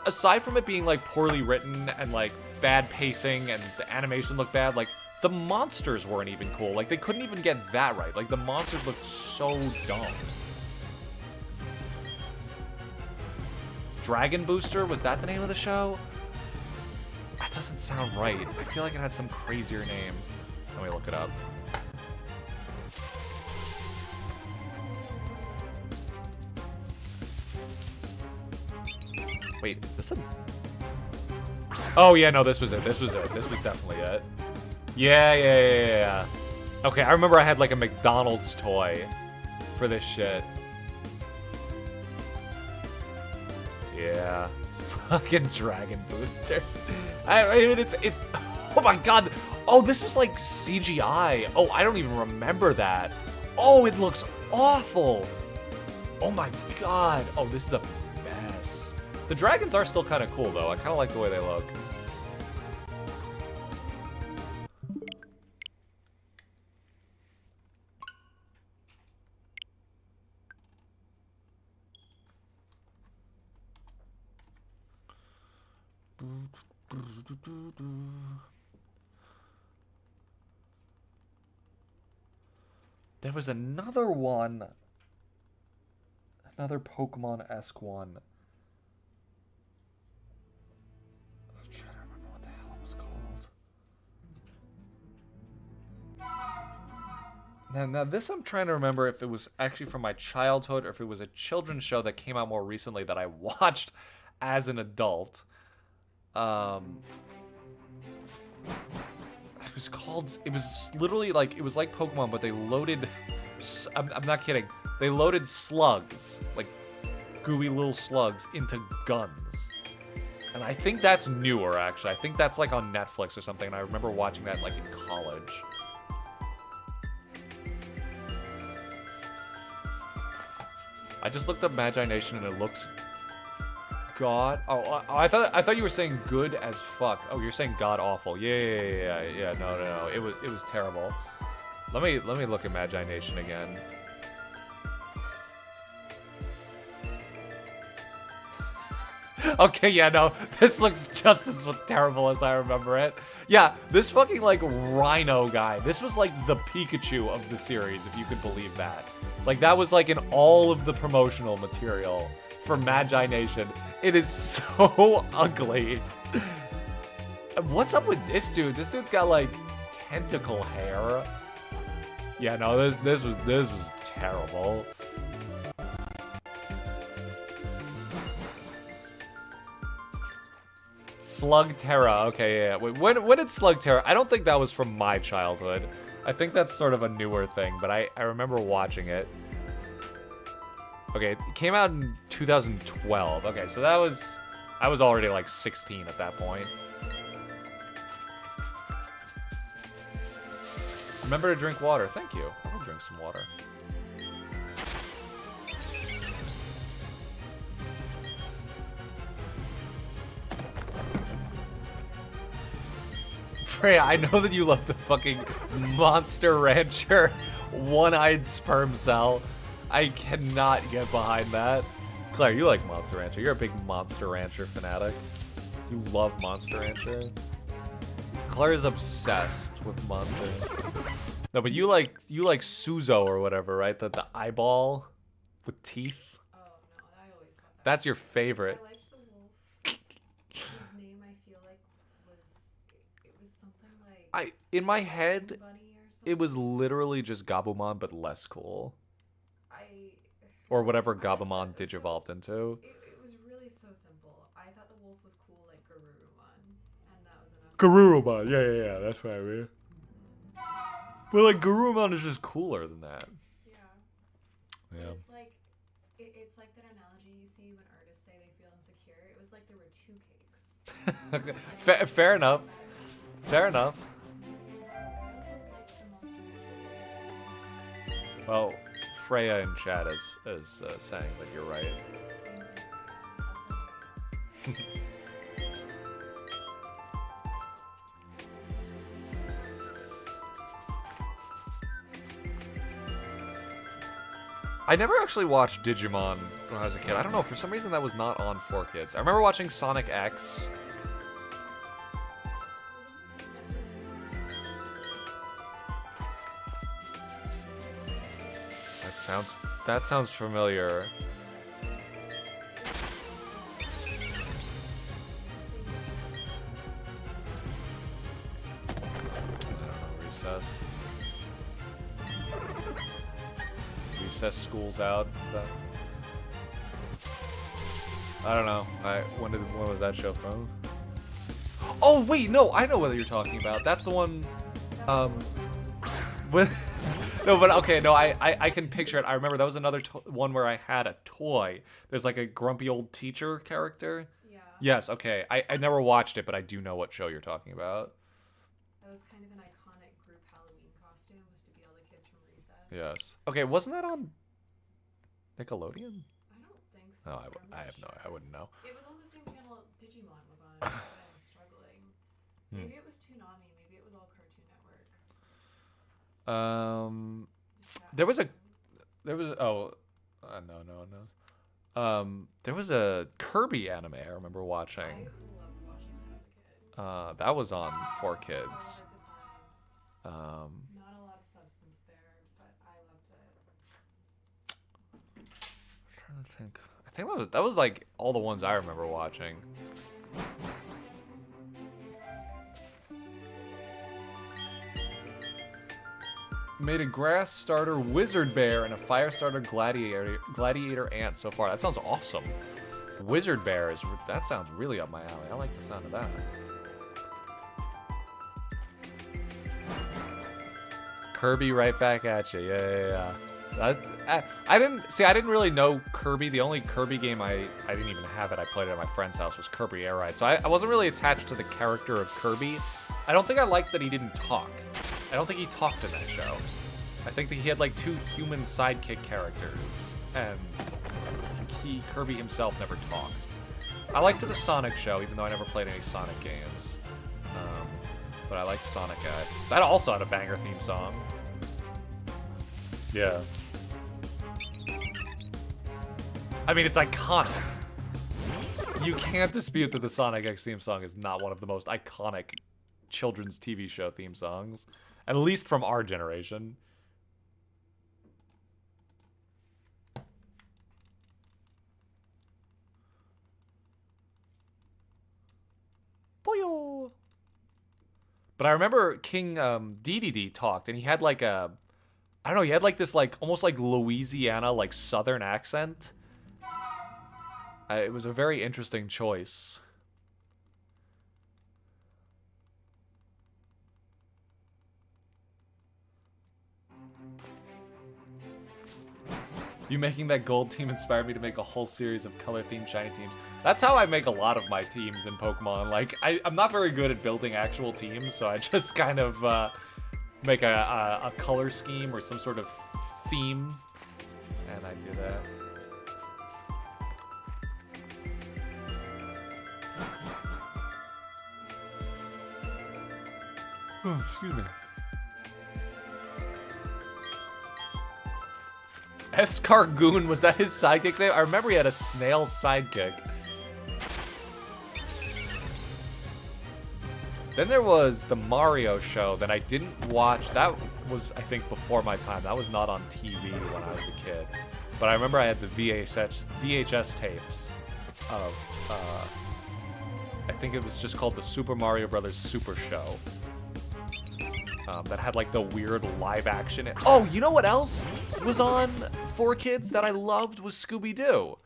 aside from it being, like, poorly written and, like, bad pacing and the animation looked bad, like, the monsters weren't even cool. Like, they couldn't even get that right. Like, the monsters looked so dumb. Dragon Booster? Was that the name of the show? That doesn't sound right. I feel like it had some crazier name. Let me look it up. Wait, is this a... Oh, yeah, no, this was it. This was it. This was definitely it. Yeah. Okay, I remember I had, like, a McDonald's toy for this shit. Yeah. Fucking Dragon Booster. I mean, it's... Oh, my God. Oh, this was, like, CGI. Oh, I don't even remember that. Oh, it looks awful. Oh, my God. Oh, this is a mess. The dragons are still kind of cool, though. I kind of like the way they look. There was another one. Another Pokemon-esque one. I'm trying to remember what the hell it was called. Now this I'm trying to remember if it was actually from my childhood or if it was a children's show that came out more recently that I watched as an adult. It was called, it was literally like, it was like Pokemon, but they loaded, I'm not kidding, they loaded slugs, like gooey little slugs, into guns. And I think that's newer, actually. I think that's like on Netflix or something, and I remember watching that like in college. I just looked up Magi Nation and it looks god. Oh, I thought you were saying good as fuck. Oh, you're saying god awful. Yeah. No. It was terrible. Let me look at Magi Nation again. Okay, yeah, no, this looks just as terrible as I remember it. Yeah, this fucking, like, rhino guy, this was, like, the Pikachu of the series, if you could believe that. Like, that was, like, in all of the promotional material for Magi Nation. It is so ugly. What's up with this dude? This dude's got, like, tentacle hair. Yeah, no, this was terrible. Slugterra, okay, yeah. When did Slugterra? I don't think that was from my childhood. I think that's sort of a newer thing, but I remember watching it. Okay, it came out in 2012. Okay, so I was already like 16 at that point. Remember to drink water. Thank you. I'm gonna drink some water. Freya, I know that you love the fucking Monster Rancher one-eyed sperm cell. I cannot get behind that. Claire, you like Monster Rancher. You're a big Monster Rancher fanatic. You love Monster Rancher. Claire is obsessed with Monster. No, but you like Suzo or whatever, right? The eyeball with teeth. Oh no, I always thought that. That's your favorite. I liked the wolf. Whose name I feel like was something like. In my head, Bunny or something. it was literally just Gabumon, but less cool. Or whatever Gabumon digivolved into. It was really so simple. I thought the wolf was cool like Garurumon, and that was enough. Garurumon, yeah, that's what I mean. But like Garurumon is just cooler than that. Yeah. Yeah. It's like it's like that analogy you see when artists say they feel insecure. It was like there were two cakes. Fair enough. Fair enough. Well, Freya in chat is saying that you're right. I never actually watched Digimon when I was a kid. I don't know, for some reason that was not on 4Kids. I remember watching Sonic X. That sounds familiar. I don't know, recess. Recess, school's out. I don't know. When was that show from? Oh wait, no, I know what you're talking about. That's the one. With. No, but okay, no, I can picture it. I remember that was another one where I had a toy. There's like a grumpy old teacher character. Yeah. Yes, okay. I never watched it, but I do know what show you're talking about. That was kind of an iconic group Halloween costume, was to be all the kids from recess. Yes. Okay, wasn't that on Nickelodeon? I don't think so. No, I wouldn't know. It was on the same channel Digimon was on, that's why I was struggling. Maybe it was Toonami, maybe it was all Cartoon Network. There was there was a Kirby anime I remember watching. I loved watching that as a That was on 4Kids. Not a lot of substance there, but I loved it. I'm trying to think. I think that was like all the ones I remember watching. Made a grass starter wizard bear and a fire starter gladiator ant so far. That sounds awesome. Wizard bear that sounds really up my alley. I like the sound of that. Kirby right back at you. Yeah. I didn't really know Kirby. The only Kirby game I didn't even have it. I played it at my friend's house was Kirby Air Ride. So I wasn't really attached to the character of Kirby. I don't think I liked that he didn't talk. I don't think he talked in that show. I think that he had like 2 human sidekick characters, and Kirby himself never talked. I liked the Sonic show, even though I never played any Sonic games. But I liked Sonic X. That also had a banger theme song. Yeah. I mean, it's iconic. You can't dispute that the Sonic X theme song is not one of the most iconic children's TV show theme songs. At least from our generation. Boyo. But I remember King DDD talked, and he had like a, I don't know, he had like this like almost like Louisiana like Southern accent. It was a very interesting choice. You making that gold team inspired me to make a whole series of color-themed shiny teams. That's how I make a lot of my teams in Pokemon. Like, I'm not very good at building actual teams, so I just kind of make a color scheme or some sort of theme, and I do that. Oh, excuse me. Escargoon, was that his sidekick's name? I remember he had a snail sidekick. Then there was the Mario show that I didn't watch. That was, I think, before my time. That was not on TV when I was a kid. But I remember I had the VHS tapes of, I think it was just called the Super Mario Brothers Super Show. That had like the weird live action. Oh, you know what else was on 4Kids that I loved was Scooby-Doo.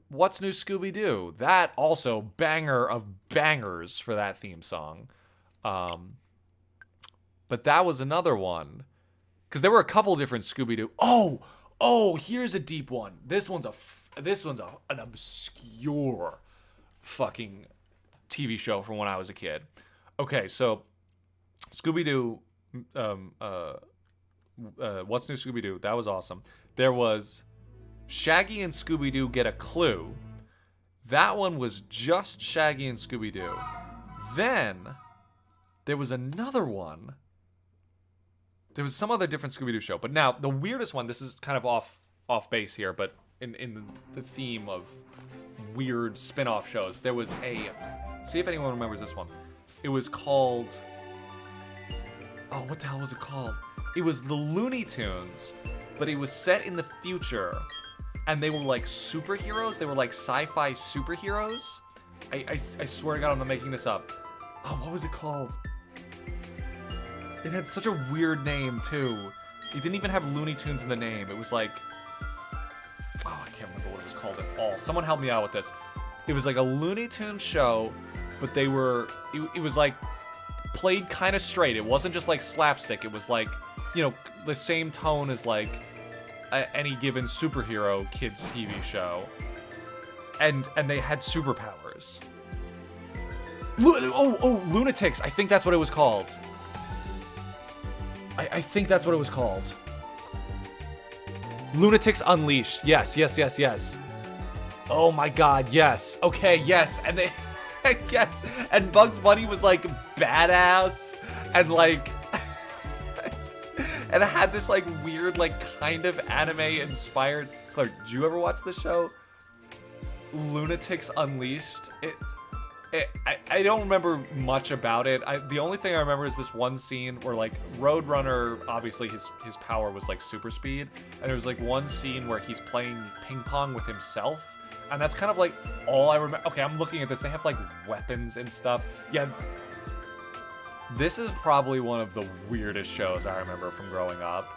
What's New Scooby-Doo? That also banger of bangers for that theme song. But that was another one. Because there were a couple different Scooby-Doo. Oh, here's a deep one. This one's an obscure fucking TV show from when I was a kid. Okay, so Scooby-Doo, What's New Scooby-Doo? That was awesome. There was Shaggy and Scooby-Doo Get a Clue. That one was just Shaggy and Scooby-Doo. Then there was another one. There was some other different Scooby-Doo show. But now, the weirdest one, this is kind of off base here, but in the theme of weird spin-off shows, there was see if anyone remembers this one. It was called, oh, what the hell was it called? It was the Looney Tunes, but it was set in the future, and they were like superheroes. They were like sci-fi superheroes. I swear to God, I'm not making this up. Oh, what was it called? It had such a weird name, too. It didn't even have Looney Tunes in the name. It was like, oh, I can't remember what it was called at all. Someone help me out with this. It was like a Looney Tunes show, but they were, it was like played kind of straight. It wasn't just like slapstick. It was like, you know, the same tone as like any given superhero kids TV show. And they had superpowers. Lunatics. I think that's what it was called. I think that's what it was called. Lunatics Unleashed. Yes. Oh my God, yes. Okay, yes. And they, yes. And Bugs Bunny was like badass and like, and it had this like weird, like kind of anime inspired. Claire, did you ever watch this show? Lunatics Unleashed. I don't remember much about it. The only thing I remember is this one scene where like Roadrunner, obviously his power was like super speed, and there was like one scene where he's playing ping pong with himself, and that's kind of like all I remember. Okay, I'm looking at this. They have like weapons and stuff. Yeah, this is probably one of the weirdest shows I remember from growing up.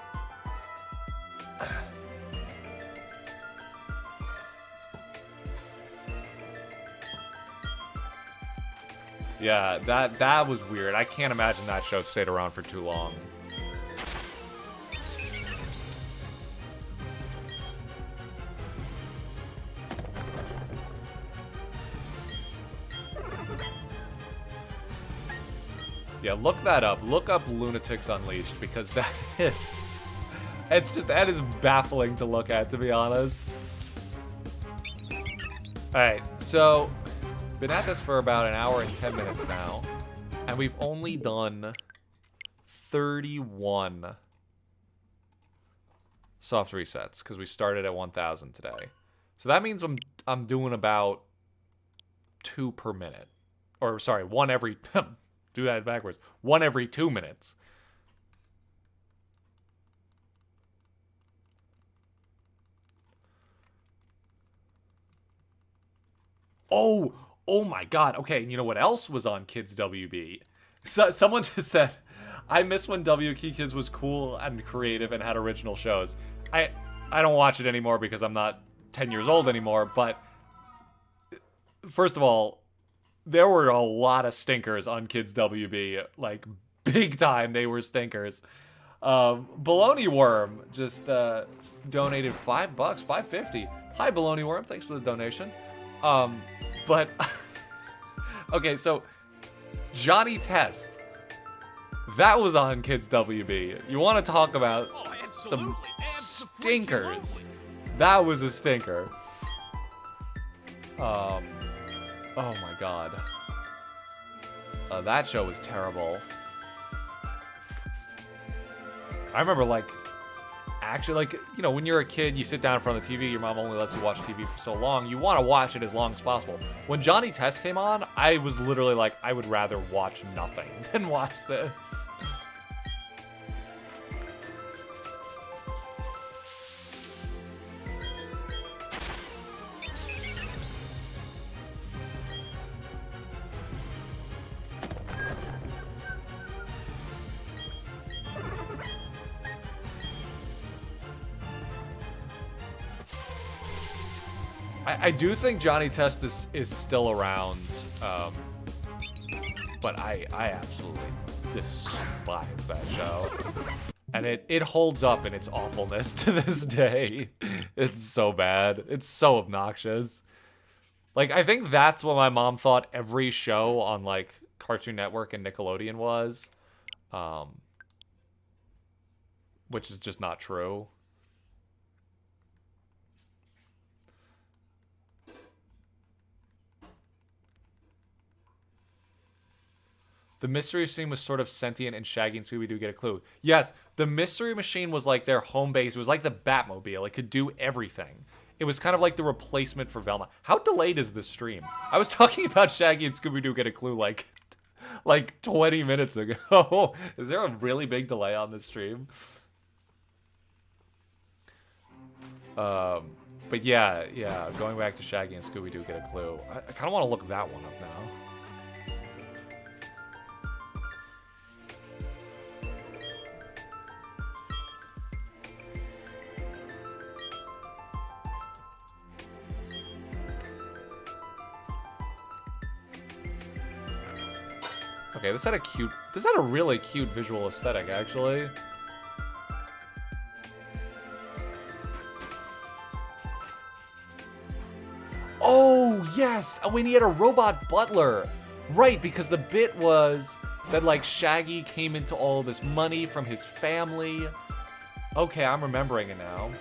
Yeah, that was weird. I can't imagine that show stayed around for too long. Yeah, look that up. Look up Lunatics Unleashed, because that is... that is baffling to look at, to be honest. Alright, so... been at this for about an hour and 10 minutes now, and we've only done 31 soft resets, because we started at 1,000 today. So that means I'm doing about 2 per minute. Or, sorry, 1 every... do that backwards. 1 every 2 minutes. Oh my god. Okay, and you know what else was on Kids WB? So, someone just said, I miss when WK Kids was cool and creative and had original shows. I don't watch it anymore because I'm not 10 years old anymore, but first of all, there were a lot of stinkers on Kids WB. Like, big time they were stinkers. Baloney Worm just donated $5, $5.50. Hi, Baloney Worm. Thanks for the donation. But, okay, so, Johnny Test. That was on Kids WB. You want to talk about some stinkers. That was a stinker. Oh my god. That show was terrible. I remember, like, actually, like, you know, when you're a kid, you sit down in front of the TV, your mom only lets you watch TV for so long, you want to watch it as long as possible. When Johnny Test came on, I was literally like, I would rather watch nothing than watch this. I do think Johnny Test is still around, but I absolutely despise that show. And it holds up in its awfulness to this day. It's so bad. It's so obnoxious. Like, I think that's what my mom thought every show on, like, Cartoon Network and Nickelodeon was. Which is just not true. The mystery machine was sort of sentient, and Shaggy and Scooby-Doo get a clue. Yes, the mystery machine was like their home base. It was like the Batmobile. It could do everything. It was kind of like the replacement for Velma. How delayed is this stream? I was talking about Shaggy and Scooby-Doo get a clue like 20 minutes ago. Is there a really big delay on this stream? But yeah, going back to Shaggy and Scooby-Doo get a clue. I kind of want to look that one up now. Okay, this had a really cute visual aesthetic, actually. Oh, yes! And we had a robot butler. Right, because the bit was that, like, Shaggy came into all this money from his family. Okay, I'm remembering it now.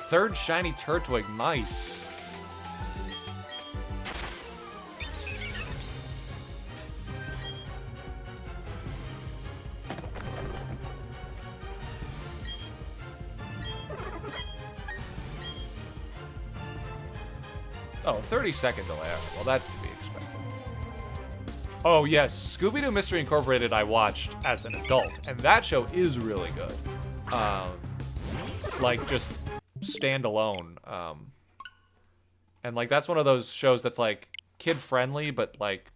Third Shiny Turtwig, nice. Oh, 30-second delay. Well, that's to be expected. Oh, yes. Scooby-Doo Mystery Incorporated I watched as an adult, and that show is really good. Like, just standalone. And, like, that's one of those shows that's, like, kid-friendly, but, like,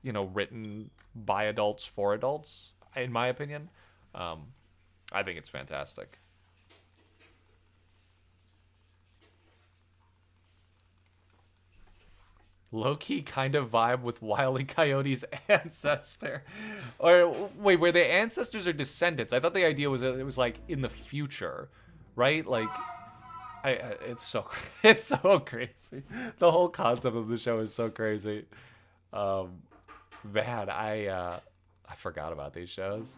you know, written by adults for adults, in my opinion. I think it's fantastic. Low-key kind of vibe with Wile E. Coyote's ancestor. Or, wait, were they ancestors or descendants? I thought the idea was that it was, like, in the future, right? Like, it's so crazy. The whole concept of the show is so crazy. Man, I forgot about these shows.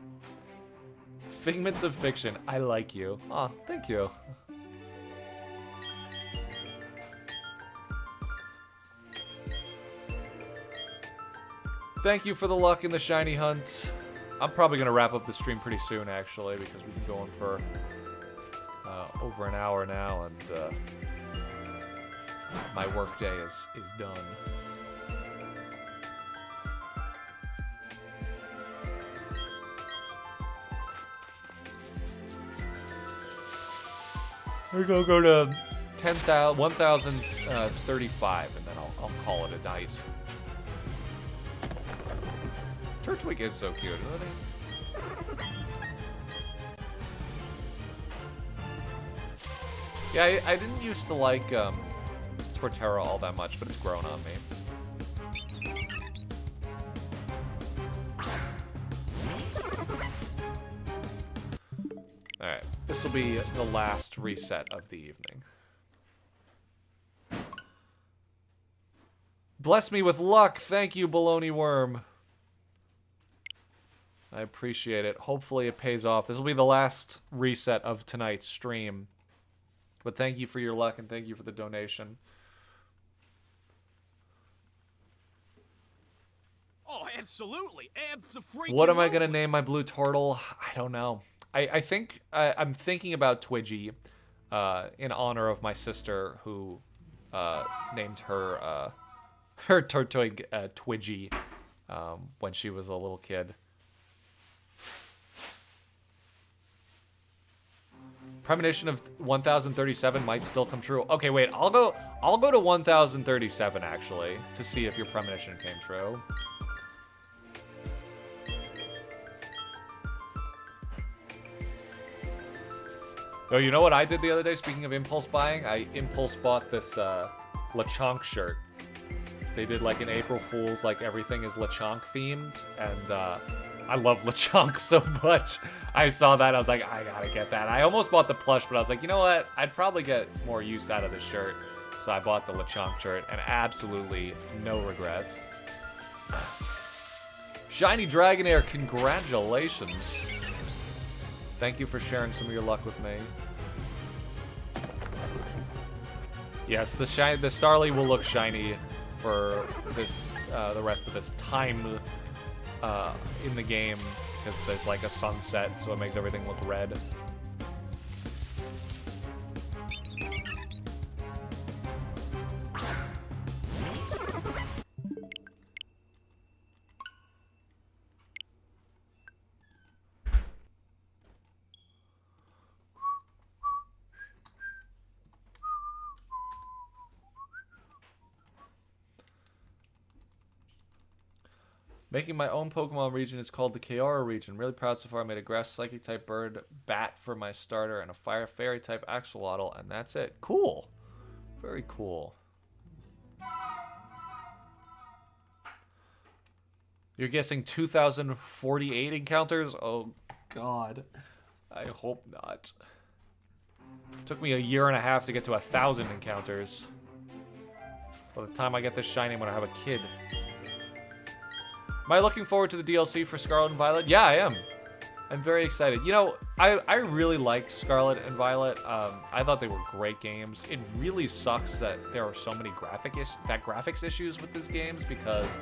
Figments of Fiction. I like you. Aw, thank you. Thank you for the luck in the shiny hunt. I'm probably going to wrap up the stream pretty soon, actually, because we've been going for over an hour now, and my work day is done. We're going to go to 1,035, and then I'll call it a night. Turtwig is so cute, isn't he? Yeah, I didn't used to like Torterra all that much, but it's grown on me. Alright, this will be the last reset of the evening. Bless me with luck. Thank you, Baloney Worm. I appreciate it. Hopefully it pays off. This will be the last reset of tonight's stream. But thank you for your luck and thank you for the donation. Oh, absolutely. Abso-freaking-lutely. What am I going to name my blue turtle? I don't know. I think I'm thinking about Twidgy in honor of my sister who named her her Turtwig Twidgy when she was a little kid. Premonition of 1037 might still come true. Okay, wait. I'll go to 1037 actually to see if your premonition came true. Oh, you know what I did the other day? Speaking of impulse buying, I impulse bought this Lechonk shirt. They did like an April Fool's, like everything is Lechonk themed, and I love Lechonk so much. I saw that, I was like, I gotta get that. I almost bought the plush, but I was like, you know what? I'd probably get more use out of this shirt. So I bought the Lechonk shirt, and absolutely no regrets. Shiny Dragonair, congratulations. Thank you for sharing some of your luck with me. Yes, the Starly will look shiny for this the rest of this time in the game, because there's like a sunset, so it makes everything look red. Making my own Pokemon region is called the Kaora region. Really proud so far. I made a grass psychic type bird bat for my starter and a fire fairy type axolotl, and that's it. Cool. Very cool. You're guessing 2,048 encounters? Oh, God. I hope not. It took me a year and a half to get to 1,000 encounters. By the time I get this shiny, I'm going to have a kid. Am I looking forward to the DLC for Scarlet and Violet? Yeah, I am. I'm very excited. You know, I really liked Scarlet and Violet. I thought they were great games. It really sucks that there are so many graphics issues with these games, because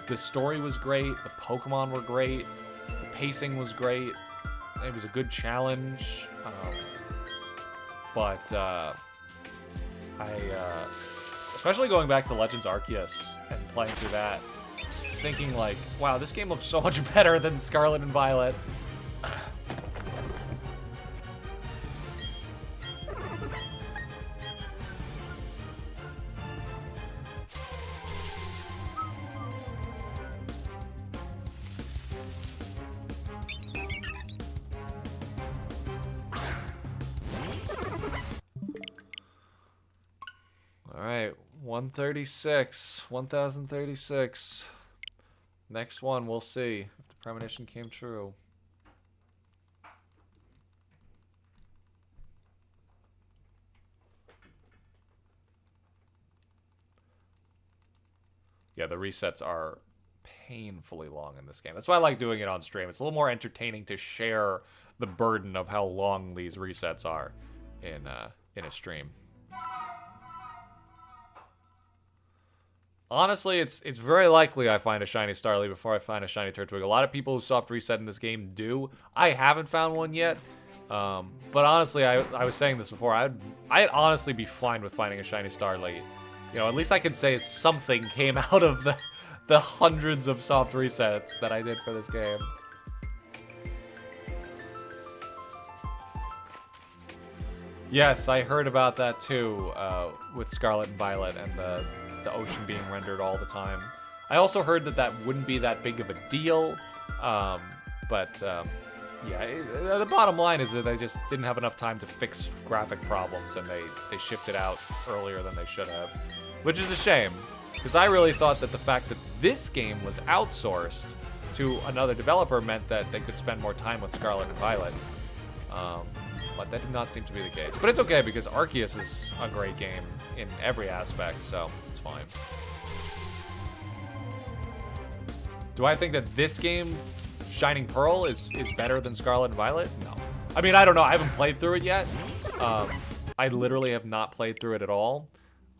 the story was great, the Pokemon were great, the pacing was great, it was a good challenge. Especially going back to Legends Arceus and playing through that. Thinking like, wow, this game looks so much better than Scarlet and Violet. All right, 136, 1036. Next one, we'll see if the premonition came true. Yeah, the resets are painfully long in this game. That's why I like doing it on stream. It's a little more entertaining to share the burden of how long these resets are in a stream. Honestly, it's very likely I find a Shiny Starly before I find a Shiny Turtwig. A lot of people who soft reset in this game do. I haven't found one yet. But honestly, I was saying this before. I'd honestly be fine with finding a Shiny Starly. You know, at least I can say something came out of the hundreds of soft resets that I did for this game. Yes, I heard about that too, with Scarlet and Violet and the ocean being rendered all the time. I also heard that wouldn't be that big of a deal, yeah, the bottom line is that they just didn't have enough time to fix graphic problems, and they shipped it out earlier than they should have, which is a shame, because I really thought that the fact that this game was outsourced to another developer meant that they could spend more time with Scarlet and Violet. But that did not seem to be the case. But it's okay, because Arceus is a great game in every aspect, so it's fine. Do I think that this game, Shining Pearl, is better than Scarlet and Violet? No. I mean, I don't know. I haven't played through it yet. I literally have not played through it at all.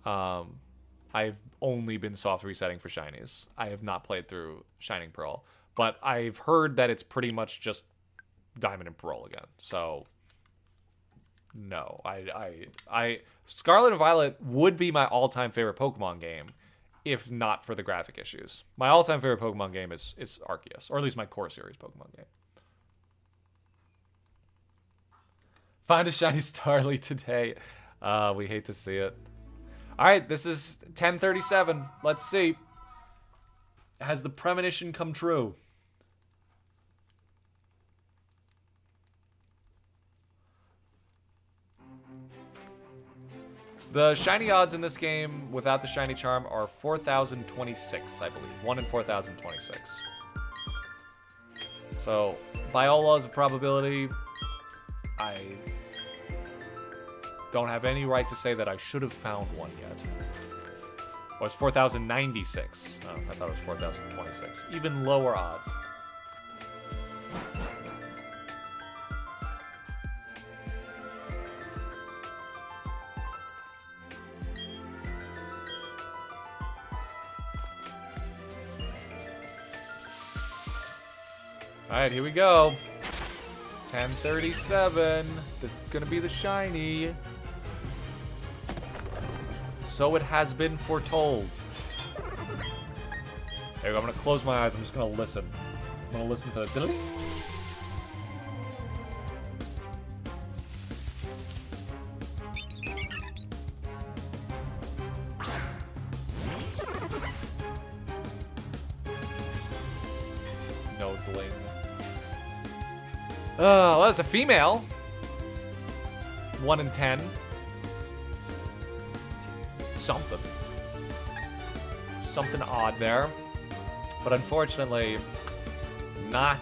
I've only been soft resetting for Shinies. I have not played through Shining Pearl. But I've heard that it's pretty much just Diamond and Pearl again. So... no, Scarlet and Violet would be my all-time favorite Pokemon game, if not for the graphic issues. My all-time favorite Pokemon game is Arceus, or at least my core series Pokemon game. Find a Shiny Starly today. We hate to see it. All right, this is 10:37. Let's see. Has the premonition come true? The shiny odds in this game without the shiny charm are 4,026, I believe. 1 in 4,026. So, by all laws of probability, I don't have any right to say that I should have found one yet. Well, it's 4,096. Oh, I thought it was 4,026. Even lower odds. Alright, here we go. 10:37. This is gonna be the shiny. So it has been foretold. There we go. I'm gonna close my eyes. I'm just gonna listen. I'm gonna listen to the... No delay. Oh, well, that's a female. 1 in 10. Something odd there. But unfortunately, not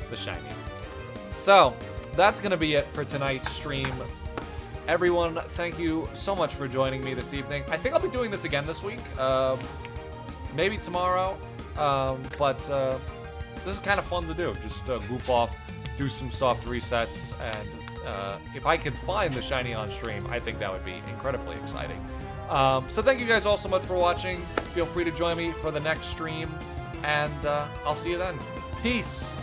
the shiny. So, that's going to be it for tonight's stream. Everyone, thank you so much for joining me this evening. I think I'll be doing this again this week. Maybe tomorrow. But this is kind of fun to do. Just goof off, do some soft resets, and if I can find the shiny on stream, I think that would be incredibly exciting. So thank you guys all so much for watching. Feel free to join me for the next stream, and I'll see you then. Peace!